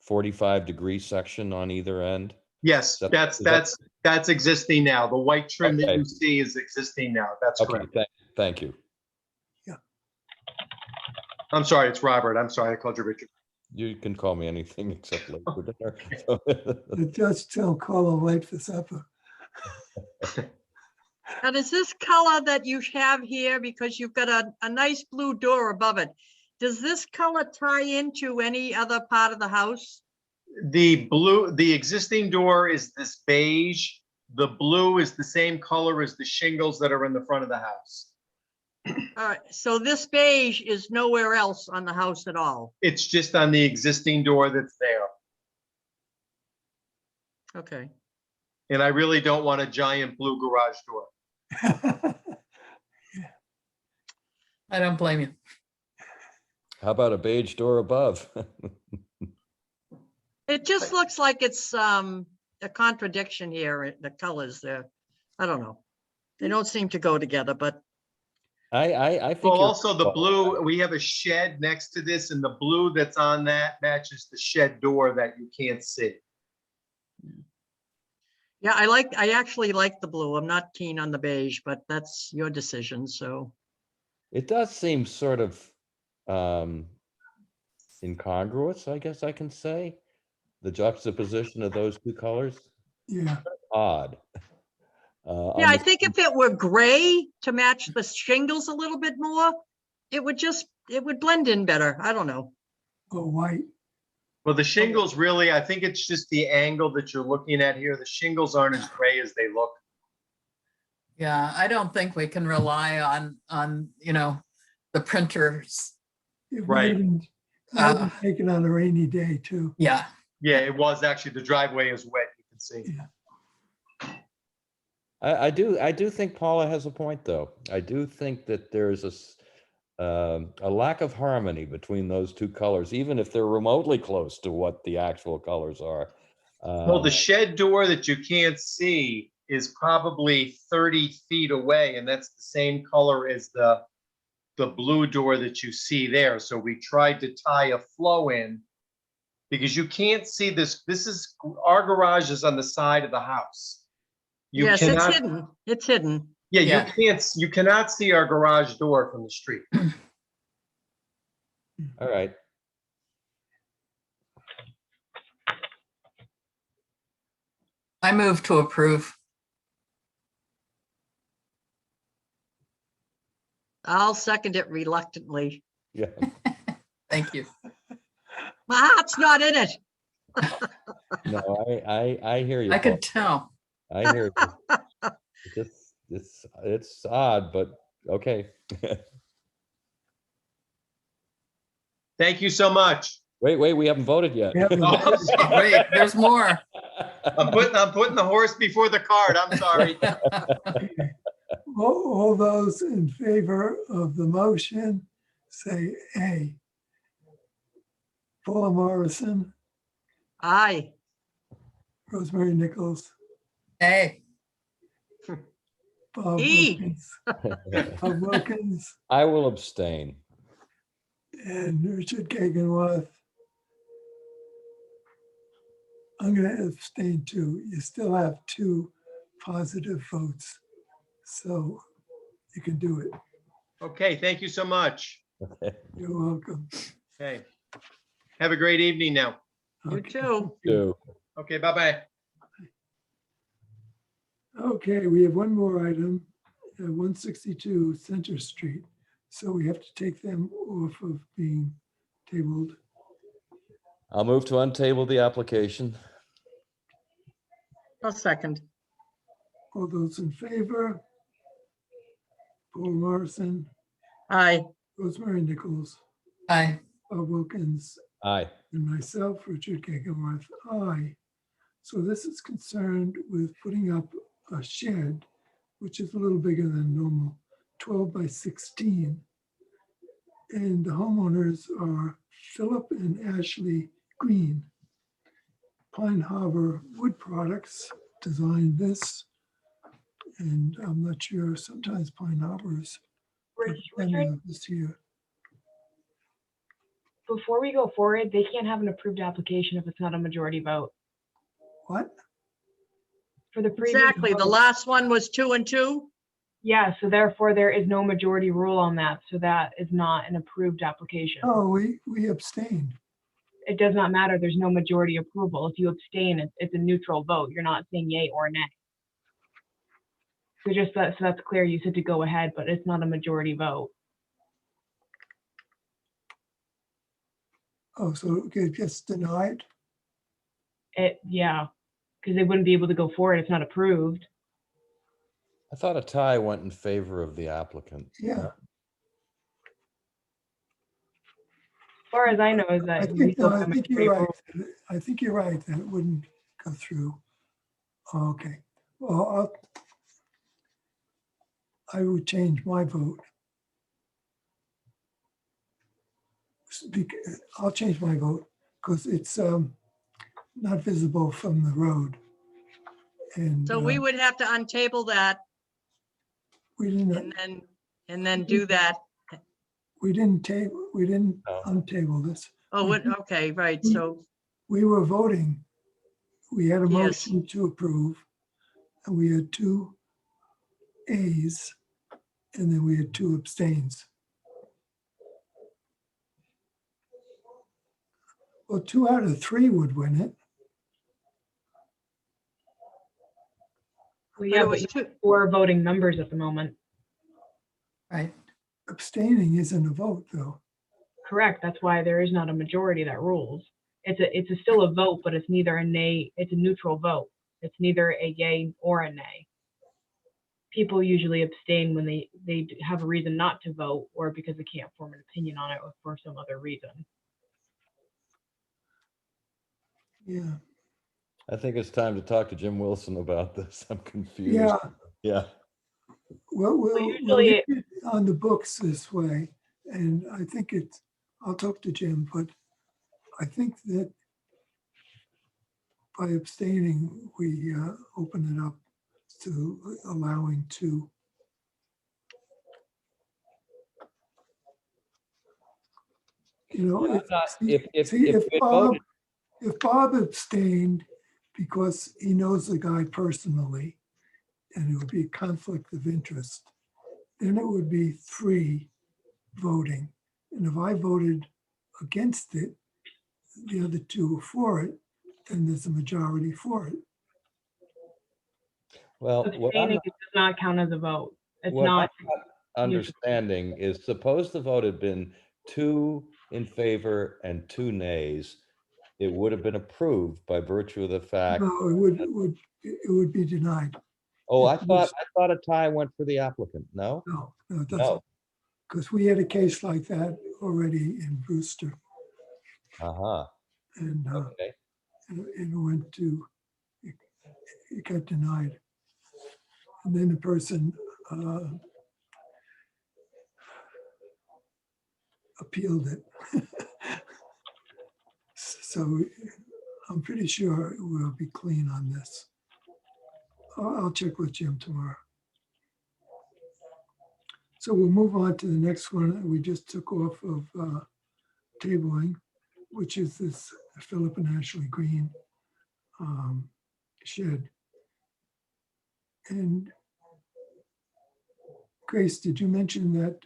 45-degree section on either end? Yes, that's existing now. The white trim that you see is existing now. That's correct. Thank you. I'm sorry, it's Robert. I'm sorry, I called you Richard. You can call me anything except late for dinner. The Dutch don't call them late for supper. And is this color that you have here, because you've got a nice blue door above it, does this color tie into any other part of the house? The existing door is this beige. The blue is the same color as the shingles that are in the front of the house. All right, so this beige is nowhere else on the house at all? It's just on the existing door that's there. Okay. And I really don't want a giant blue garage door. I don't blame you. How about a beige door above? It just looks like it's a contradiction here, the colors there. I don't know. They don't seem to go together, but. I think. Well, also the blue, we have a shed next to this, and the blue that's on that matches the shed door that you can't see. Yeah, I actually like the blue. I'm not keen on the beige, but that's your decision, so. It does seem sort of incongruous, I guess I can say. The juxtaposition of those two colors. Yeah. Odd. Yeah, I think if it were gray to match the shingles a little bit more, it would blend in better. I don't know. Or white. Well, the shingles really, I think it's just the angle that you're looking at here. The shingles aren't as gray as they look. Yeah, I don't think we can rely on the printers. Right. Taken on a rainy day too. Yeah. Yeah, it was actually, the driveway is wet, you can see. Yeah. I do think Paula has a point, though. I do think that there's a lack of harmony between those two colors, even if they're remotely close to what the actual colors are. Well, the shed door that you can't see is probably 30 feet away, and that's the same color as the blue door that you see there. So we tried to tie a flow in, because you can't see this. Our garage is on the side of the house. Yes, it's hidden. It's hidden. Yeah, you cannot see our garage door from the street. All right. I move to approve. I'll second it reluctantly. Yeah. Thank you. My heart's not in it. No, I hear you. I could tell. I hear you. It's odd, but okay. Thank you so much. Wait, we haven't voted yet. Wait, there's more. I'm putting the horse before the cart. I'm sorry. All those in favor of the motion, say A. Paula Morrison, Aye. Rosemary Nichols, Hey. Bob E. Wilkins, I will abstain. and Richard Kaganwath. I'm going to abstain too. You still have 2 positive votes, so you can do it. Okay, thank you so much. Okay. You're welcome. Okay. Have a great evening now. You too. So, Okay, bye-bye. Okay, we have one more item, 162 Center Street. So we have to take them off of being tabled. I'll move to untable the application. A second. All those in favor? Paul Morrison, Aye. Rosemary Nichols, Aye. Bob Wilkins, Aye. and myself, Richard Gagenworth, aye. So this is concerned with putting up a shed, which is a little bigger than normal, 12 by 16. And the homeowners are Philip and Ashley Green. Pine Harbor Wood Products designed this. And I'm not sure, sometimes Pine Harbor's got plenty Richard, of this here. before we go forward, they can't have an approved application if it's not a majority vote. What? For the previous Exactly. The vote. last one was 2 and 2. Yeah, so therefore there is no majority rule on that, so that is not an approved application. Oh, we abstained. It does not matter, there's no majority approval. If you abstain, it's a neutral vote. You're not saying yay or nay. So just so that's clear, you said to go ahead, but it's not a majority vote. Oh, so it gets denied? Yeah, because they wouldn't be able to go forward. It's not approved. I thought a tie went in favor of the applicant. Yeah. As far as I know, is I that we think, still no, I have think majority you're right. rule. I think you're right that it wouldn't go through. Okay. Well, I would change my vote. I'll change my vote because it's not visible from the road. And So we would have to untable that we didn't. and then do that. We didn't untable this. Oh, what? Okay, right. So We were voting. We had a Yes. motion to approve, and we had 2 A's, and then we had 2 abstains. Well, 2 out of 3 would win it. Well, yeah, but you have 4 voting members at the moment. Right. Abstaining isn't a vote, though. Correct. That's why there is not a majority that rules. It's still a vote, but it's neither a nay, it's a neutral vote. It's neither a yay or a nay. People usually abstain when they have a reason not to vote or because they can't form an opinion on it or for some other reason. Yeah. I think it's time to talk to Jim Wilson about this. I'm confused. Yeah. Yeah. Well, we'll usually- leave it on the books this way, and I think I'll talk to Jim, but I think that by abstaining, we open it up to allowing 2. You know, Yeah, if if Bob abstained because he knows the guy personally, and it would be a conflict of interest, then it would be 3 voting. And if I voted against it, the other 2 were for it, then there's a majority for it. Well, what Abstaining does not count as a vote. It's what not. I'm not understanding is, suppose the vote had been 2 in favor and 2 nays, it would have been approved by virtue of the fact. No, it would be denied. Oh, I thought a tie went for the applicant. No? No, it doesn't. Because we had a case like that already in Brewster. Uh-huh. And Okay. it went to, it got denied. And then the person appealed it. So I'm pretty sure we'll be clean on this. I'll check with Jim tomorrow. So we'll move on to the next one that we just took off of tabling, which is this Philip and Ashley Green shed. And Grace, did you mention that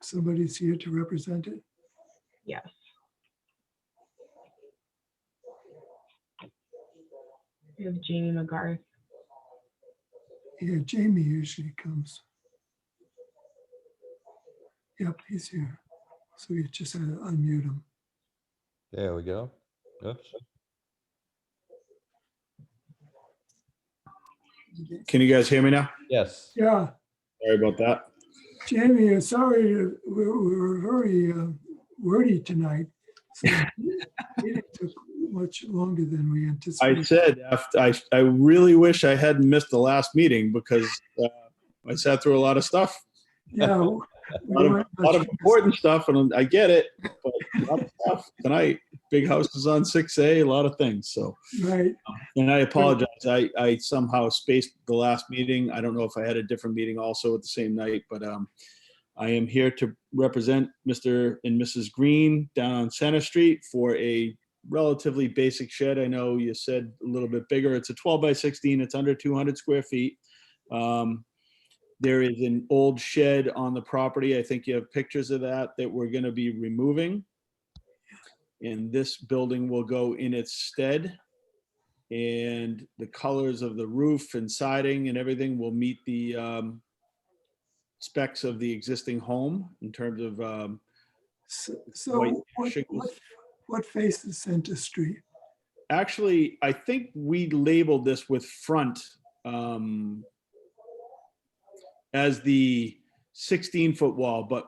somebody's here to represent it? Yes. We have Jamie McGarth. Yeah, Jamie usually comes. Yep, he's here. So we just had to unmute him. There we go. Oops. Can you guys hear me now? Yes. Yeah, Sorry about that. Jamie, sorry, we're very wordy tonight. So it took much longer than we I anticipated. said I really wish I hadn't missed the last meeting because I sat through a lot of stuff. Yeah, a lot of important stuff, and I get it, but a lot of stuff tonight. Big houses on 6A, a lot of things. So, right. And I apologize. I somehow spaced the last meeting. I don't know if I had a different meeting also at the same night, but I am here to represent Mr. and Mrs. Green down on Center Street for a relatively basic shed. I know you said a little bit bigger. It's a 12 by 16. It's under 200 square feet. There is an old shed on the property. I think you have pictures of that we're going to be removing. And this building will go in its stead. And the colors of the roof and siding and everything will meet the specs of the existing home in terms of white So shingles. what faces Center Street? Actually, I think we labeled this with front as the 16-foot wall, but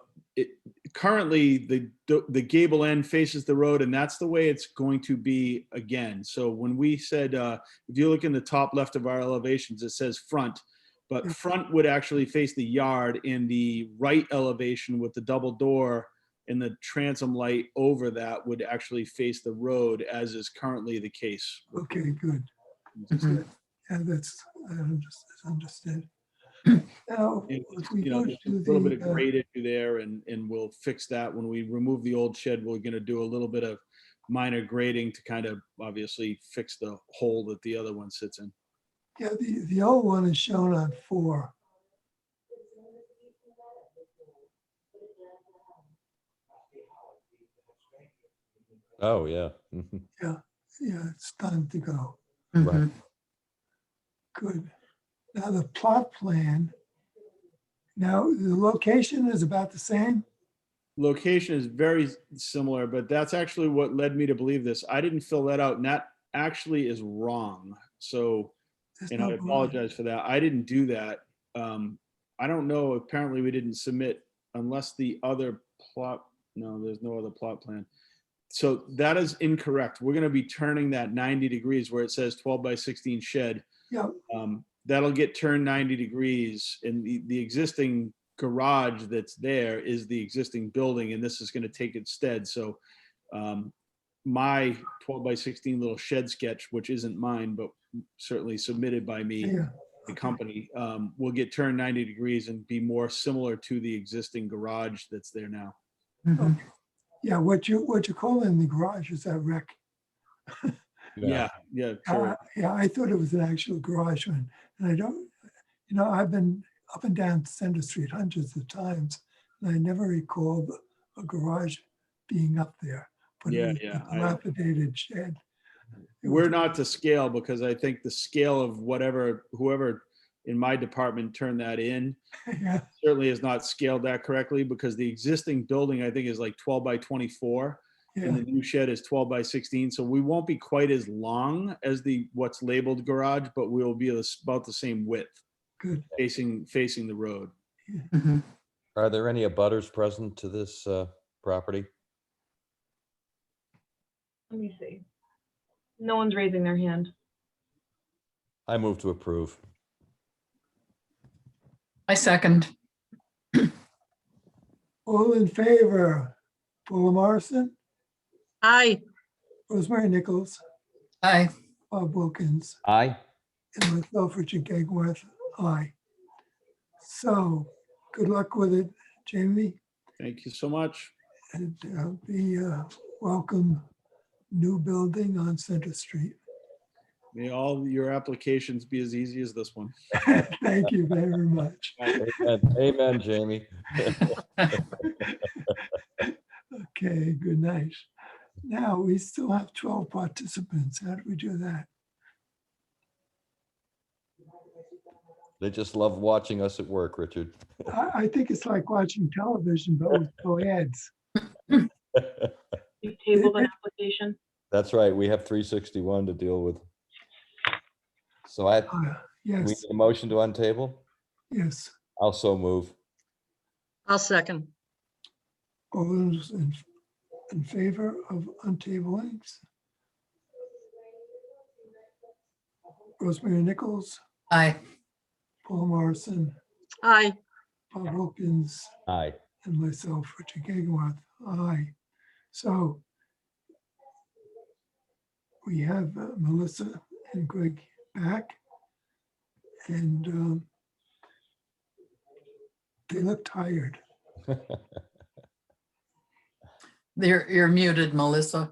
currently the gable end faces the road, and that's the way it's going to be again. So when we said, if you look in the top left of our elevations, it says front, but front would actually face the yard, in the right elevation with the double door and the transom light over that would actually face the road, as is currently the case. Okay, good. Mhm. Yeah, that's understood. Now, if we go There's a to little bit of the, grade issue there, and we'll fix that when we remove the old shed. We're going to do a little bit of minor grading to kind of obviously fix the hole that the other one sits in. yeah, the old one is shown on 4. Oh, yeah. Yeah, it's time to go. Right. Good. Now the plot plan. Now the location is about the same. Location is very similar, but that's actually what led me to believe this. I didn't fill that out, and that actually is wrong. So, and I apologize for that. I didn't do that. I don't know. Apparently, we didn't submit unless the other plot. No, there's no other plot plan. So that is incorrect. We're going to be turning that 90 degrees where it says 12 by 16 shed. Yeah. That'll get turned 90 degrees, and the existing garage that's there is the existing building, and this is going to take its stead. So my 12 by 16 little shed sketch, which isn't mine, but certainly submitted by me, the company, will get turned 90 degrees and be more similar to the existing garage that's there now. Okay. Yeah, what you call in the garage is that rec. Yeah, sure. Yeah, I thought it was an actual garage one, and I don't. I've been up and down Center Street hundreds of times, and I never recall a garage being up there. But it was a dilapidated shed. We're not to scale, because I think the scale of whoever in my department turned that in certainly is not scaled that correctly, because the existing building, I think, is like 12 by 24. And the new shed is 12 by 16. So we won't be quite as long as what's labeled garage, but we'll be about the same width. Good. Facing the road. Are there any abutters present to this property? Let me see. No one's raising their hand. I move to approve. I second. All in favor? Paula Morrison? Aye. Rosemary Nichols? Aye. Bob Wilkins? Aye. And myself, Richard Gagworth? Aye. So, good luck with it, Jamie. Thank you so much. And welcome new building on Center Street. May all your applications be as easy as this one. Thank you very much. Amen, amen, Jamie. Okay, good night. Now, we still have 12 participants. How do we do that? They just love watching us at work, Richard. I think it's like watching television, but with no ads. You tabled an application. That's right. We have 361 to deal with. So we Yes, need a motion to untable? yes. I'll so move. I'll second. All those in favor of untabling? Rosemary Nichols, Aye. Paul Morrison, Aye. Bob Wilkins, Aye. and myself, Richard Gagenwarth. Aye. So we have Melissa and Greg back, and they look tired. You're muted, Melissa.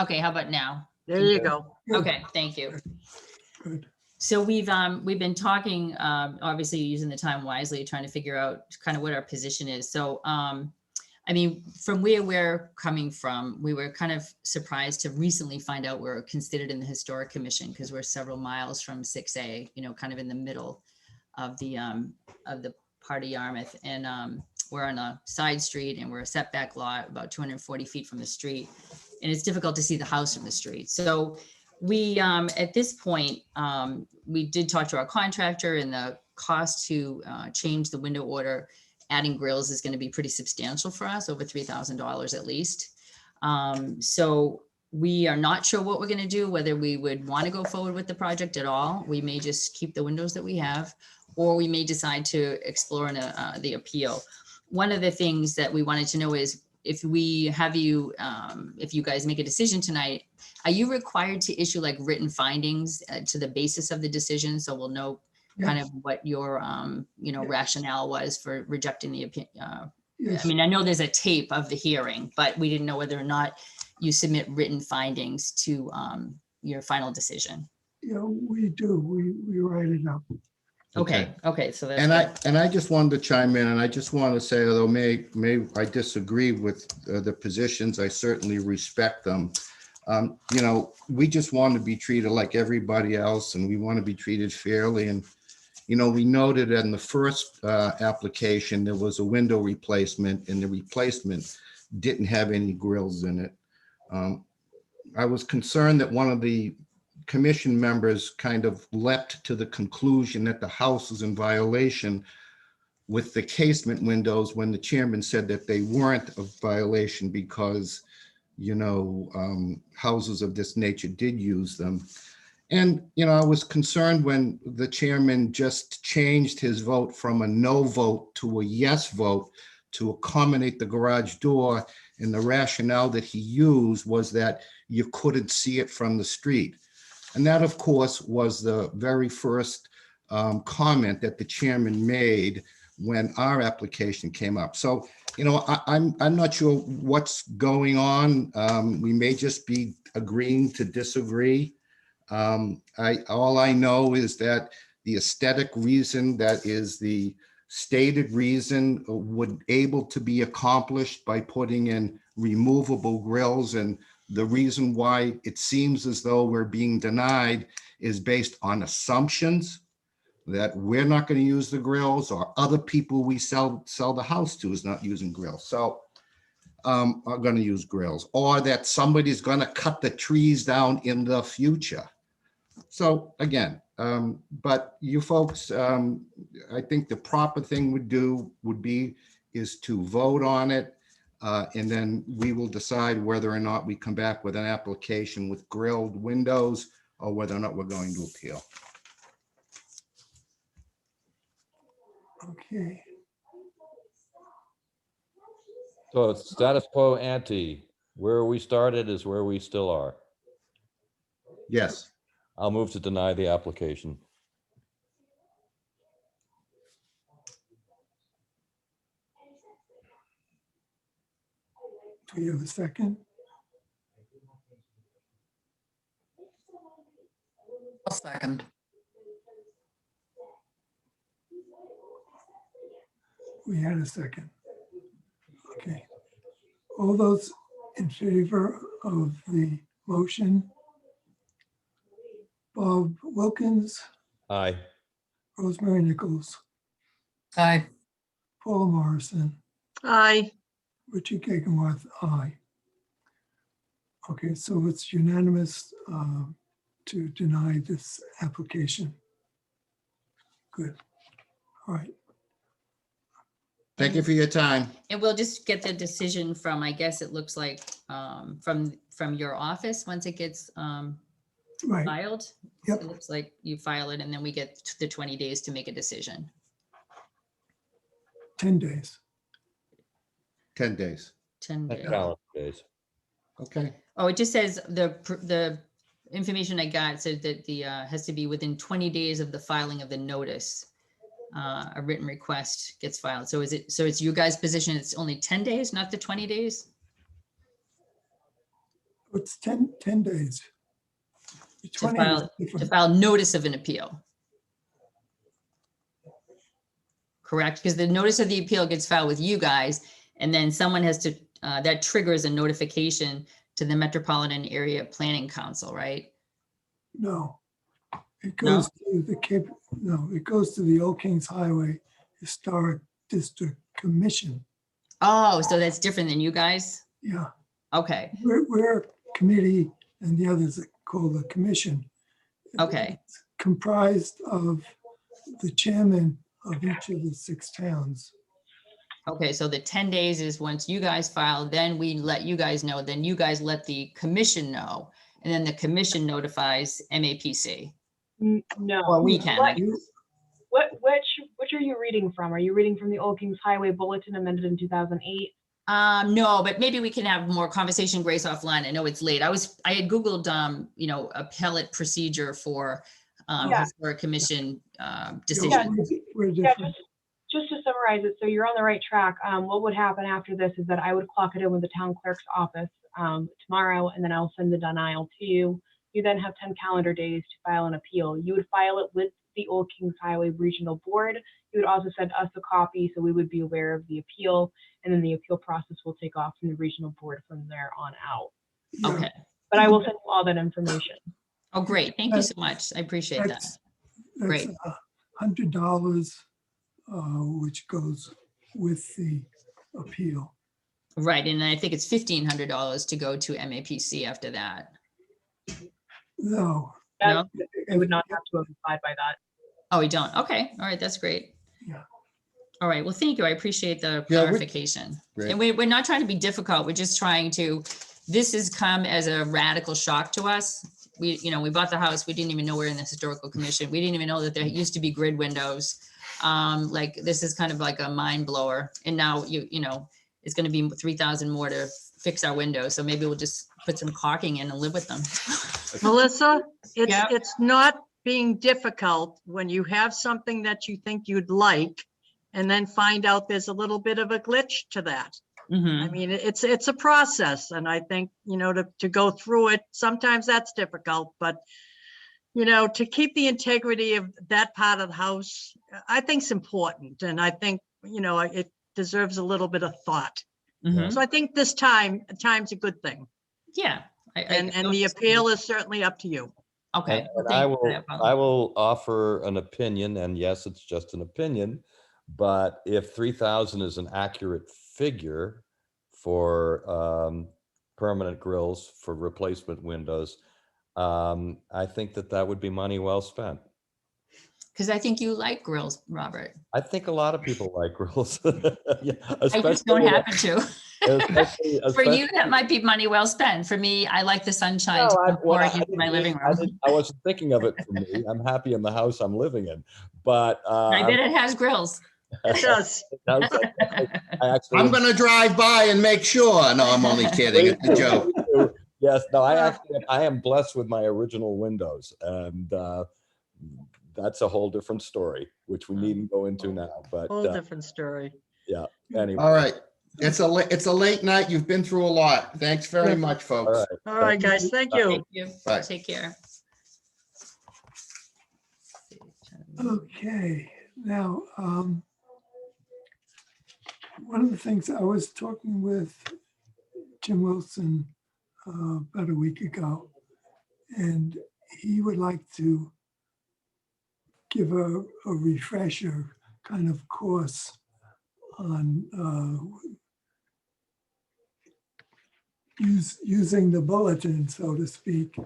Okay, how about now? There you go. Okay, thank you. Good. So we've been talking, obviously using the time wisely, trying to figure out kind of what our position is. So, I mean, from where we're coming from, we were kind of surprised to recently find out we're considered in the Historic Commission because we're several miles from 6A, you know, kind of in the middle of the part of Yarmouth. And we're on a side street and we're a setback lot about 240 feet from the street. And it's difficult to see the house from the street. So we, at this point, we did talk to our contractor, and the cost to change the window order, adding grills, is going to be pretty substantial for us, over $3,000 at least. So we are not sure what we're going to do, whether we would want to go forward with the project at all. We may just keep the windows that we have, or we may decide to explore the appeal. One of the things that we wanted to know is, if we have you, if you guys make a decision tonight, are you required to issue like written findings to the basis of the decision? So we'll know kind of what your, you know, rationale was for rejecting the opinion. I mean, I know there's a tape of the hearing, but we didn't know whether or not you submit written findings to your final decision. Yeah, we do. We write it up. Okay. Okay. So that's And I just wanted to chime in, and I just want to say, although may I disagree with the positions, I certainly respect them. You know, we just want to be treated like everybody else, and we want to be treated fairly. And, you know, we noted in the first application, there was a window replacement, and the replacement didn't have any grills in it. I was concerned that one of the commission members kind of leapt to the conclusion that the house was in violation with the casement windows, when the chairman said that they weren't a violation because, you know, houses of this nature did use them. And, you know, I was concerned when the chairman just changed his vote from a no vote to a yes vote to accommodate the garage door. And the rationale that he used was that you couldn't see it from the street. And that, of course, was the very first comment that the chairman made when our application came up. So, you know, I'm not sure what's going on. We may just be agreeing to disagree. All I know is that the aesthetic reason, that is the stated reason, would able to be accomplished by putting in removable grills. And the reason why it seems as though we're being denied is based on assumptions that we're not going to use the grills, or other people we sell the house to is not using grills. So are going to use grills, or that somebody's going to cut the trees down in the future. So again, but you folks, I think the proper thing would be to vote on it. And then we will decide whether or not we come back with an application with grilled windows, or whether or not we're going to appeal. Okay. So it's status quo ante. Where we started is where we still are. Yes. I'll move to deny the application. Do you have a second? I'll second. We had a second. Okay. All those in favor of the motion? Bob Wilkins, Aye. Rosemary Nichols, Aye. Paul Morrison, Aye. Richard Gagenworth, aye. Okay, so it's unanimous to deny this application. Good. All right. Thank you for your time. And we'll just get the decision from, I guess it looks like, from your office, once it gets Right. filed. Yep. It looks like you file it and then we get the 20 days to make a decision. 10 days. 10 days. 10 days. Calendar days. Okay. Oh, it just says the information I got said that the has to be within 20 days of the filing of the notice. A written request gets filed. So it's your guys' position, it's only 10 days, not the 20 days? It's 10 days. The To 20 is file, different. notice of an appeal. Correct? Because the notice of the appeal gets filed with you guys, and then someone has to, that triggers a notification to the Metropolitan Area Planning Council, right? No. It goes to the Cape, no, it goes to the Old Kings Highway Historic District Commission. Oh, so that's different than you guys? Yeah. Okay, We're a committee and the others are called the commission. okay, It's comprised of the chairman of each of the 6 towns. okay. So the 10 days is once you guys file, then we let you guys know, then you guys let the commission know, and then the commission notifies MAPC. No. Or we can. I What, which are you reading from? Are you reading from the Old Kings Highway Bulletin amended in 2008? No, but maybe we can have more conversation, Grace, offline. I know it's late. I had Googled, appellate procedure for historic commission decision. Yeah, just to summarize it, so you're on the right track. What would happen after this is that I would clock it in with the town clerk's office tomorrow, and then I'll send the denial to you. You then have 10 calendar days to file an appeal. You would file it with the Old Kings Highway Regional Board. You would also send us a copy so we would be aware of the appeal, and then the appeal process will take off from the regional board from there on out. Okay. But I will send you all that information. Oh, great. Thank you so much. I appreciate that. That's Great. $100, which goes with the appeal. Right. And I think it's $1,500 to go to MAPC after that. No. No? I would not have to abide by that. Oh, we don't. Okay. All right. That's great. Yeah. All right. Well, thank you. I appreciate the Yeah, clarification. great. And we're not trying to be difficult. We're just trying to, this has come as a radical shock to us. We bought the house. We didn't even know we're in the historical commission. We didn't even know that there used to be grid windows. This is kind of like a mind blower. And now it's going to be 3,000 more to fix our windows. So maybe we'll just put some caulking in and live with them. Melissa, it's not being difficult when you have something that you think you'd like and then find out there's a little bit of a glitch to that. I mean, it's a process, and I think, to go through it, sometimes that's difficult, but to keep the integrity of that part of the house, I think is important. And I think, it deserves a little bit of thought. So I think this time's a good thing. Yeah. And the appeal is certainly up to you. Okay. And I will offer an opinion, and yes, it's just an opinion, but if 3,000 is an accurate figure for permanent grills for replacement windows, I think that would be money well spent. Because I think you like grills, Robert. I think a lot of people like grills. Yeah, I just don't happen to. especially- For you, that might be money well spent. For me, I like the sunshine to come pouring into my living room. I wasn't thinking of it for me. I'm happy in the house I'm living in, but I bet it has grills. It does. I'm going to drive by and make sure. No, I'm only kidding. It's a joke. Yes, no, I am blessed with my original windows, and that's a whole different story, which we needn't go into now. But Whole different story. yeah. Anyway. All right. It's a late night. You've been through a lot. Thanks very much, folks. All right, guys. Thank you. Thank you. Bye. Take care. Okay, now, one of the things I was talking with Jim Wilson about a week ago, and he would like to give a refresher kind of course on using the bulletin, so to speak.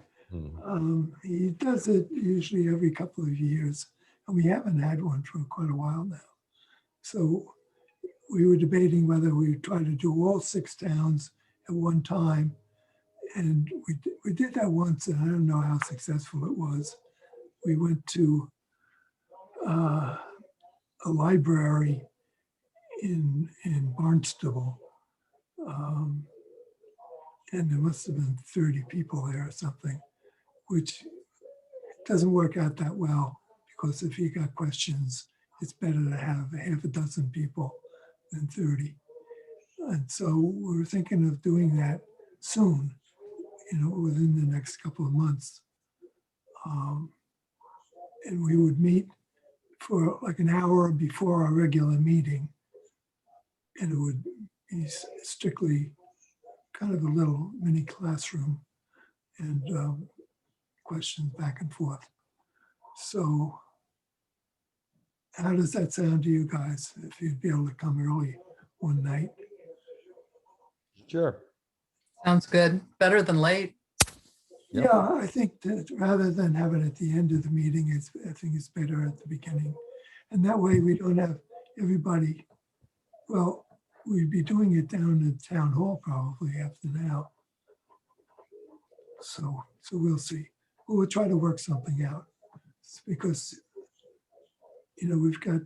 He does it usually every couple of years, and we haven't had one for quite a while now. So we were debating whether we would try to do all 6 towns at one time. And we did that once, and I don't know how successful it was. We went to a library in Barnstable, and there must have been 30 people there or something, which doesn't work out that well, because if you got questions, it's better to have half a dozen people than 30. And so we're thinking of doing that soon, within the next couple of months. And we would meet for like an hour before our regular meeting. And it would be strictly kind of a little mini classroom and questions back and forth. So how does that sound to you guys, if you'd be able to come early one night? Sure. Sounds good. Better than late. Yep. Yeah, I think that rather than have it at the end of the meeting, I think it's better at the beginning. And that way we don't have everybody, well, we'd be doing it down in town hall probably after now. So we'll see. We'll try to work something out. It's because, we've got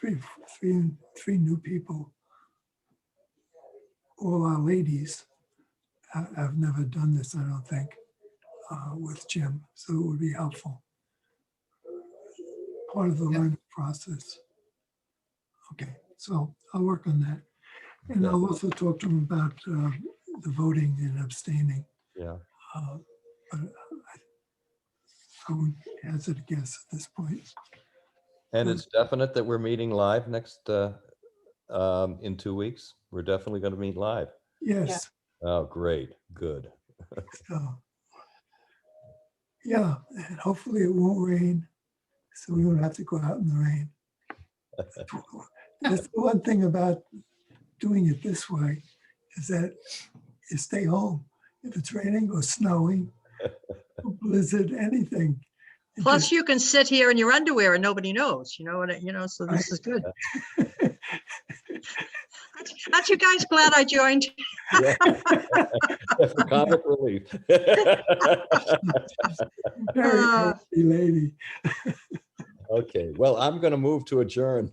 three new people. All our ladies have never done this, I don't think, with Jim. So it would be helpful. Part of the learning process. Okay, so I'll work on that. And I'll also talk to him about the voting and abstaining. Yeah. But I would hazard a guess at this point. And it's definite that we're meeting live next, in 2 weeks. We're definitely going to meet live. Yes. Oh, great. Good. So, yeah, and hopefully it won't rain, so we won't have to go out in the rain. That's the one thing about doing it this way, is that you stay home. If it's raining or snowing, blizzard, anything. Plus you can sit here in your underwear and nobody knows, so this is good. Aren't you guys glad I joined? For comic relief. Very tasty lady. Okay, well, I'm going to move to adjourn.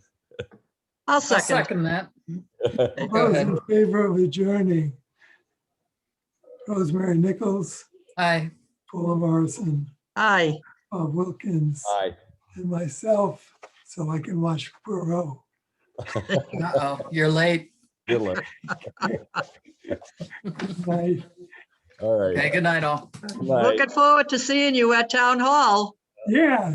I'll second that. All those in favor of adjourning? Rosemary Nichols. Aye. Paula Morrison. Aye. Bob Wilkins. Aye. And myself, so I can watch Poirot. Uh-oh, you're late. Good luck. Bye. All right. Okay, good night all. Good night. Looking forward to seeing you at town hall. Yeah.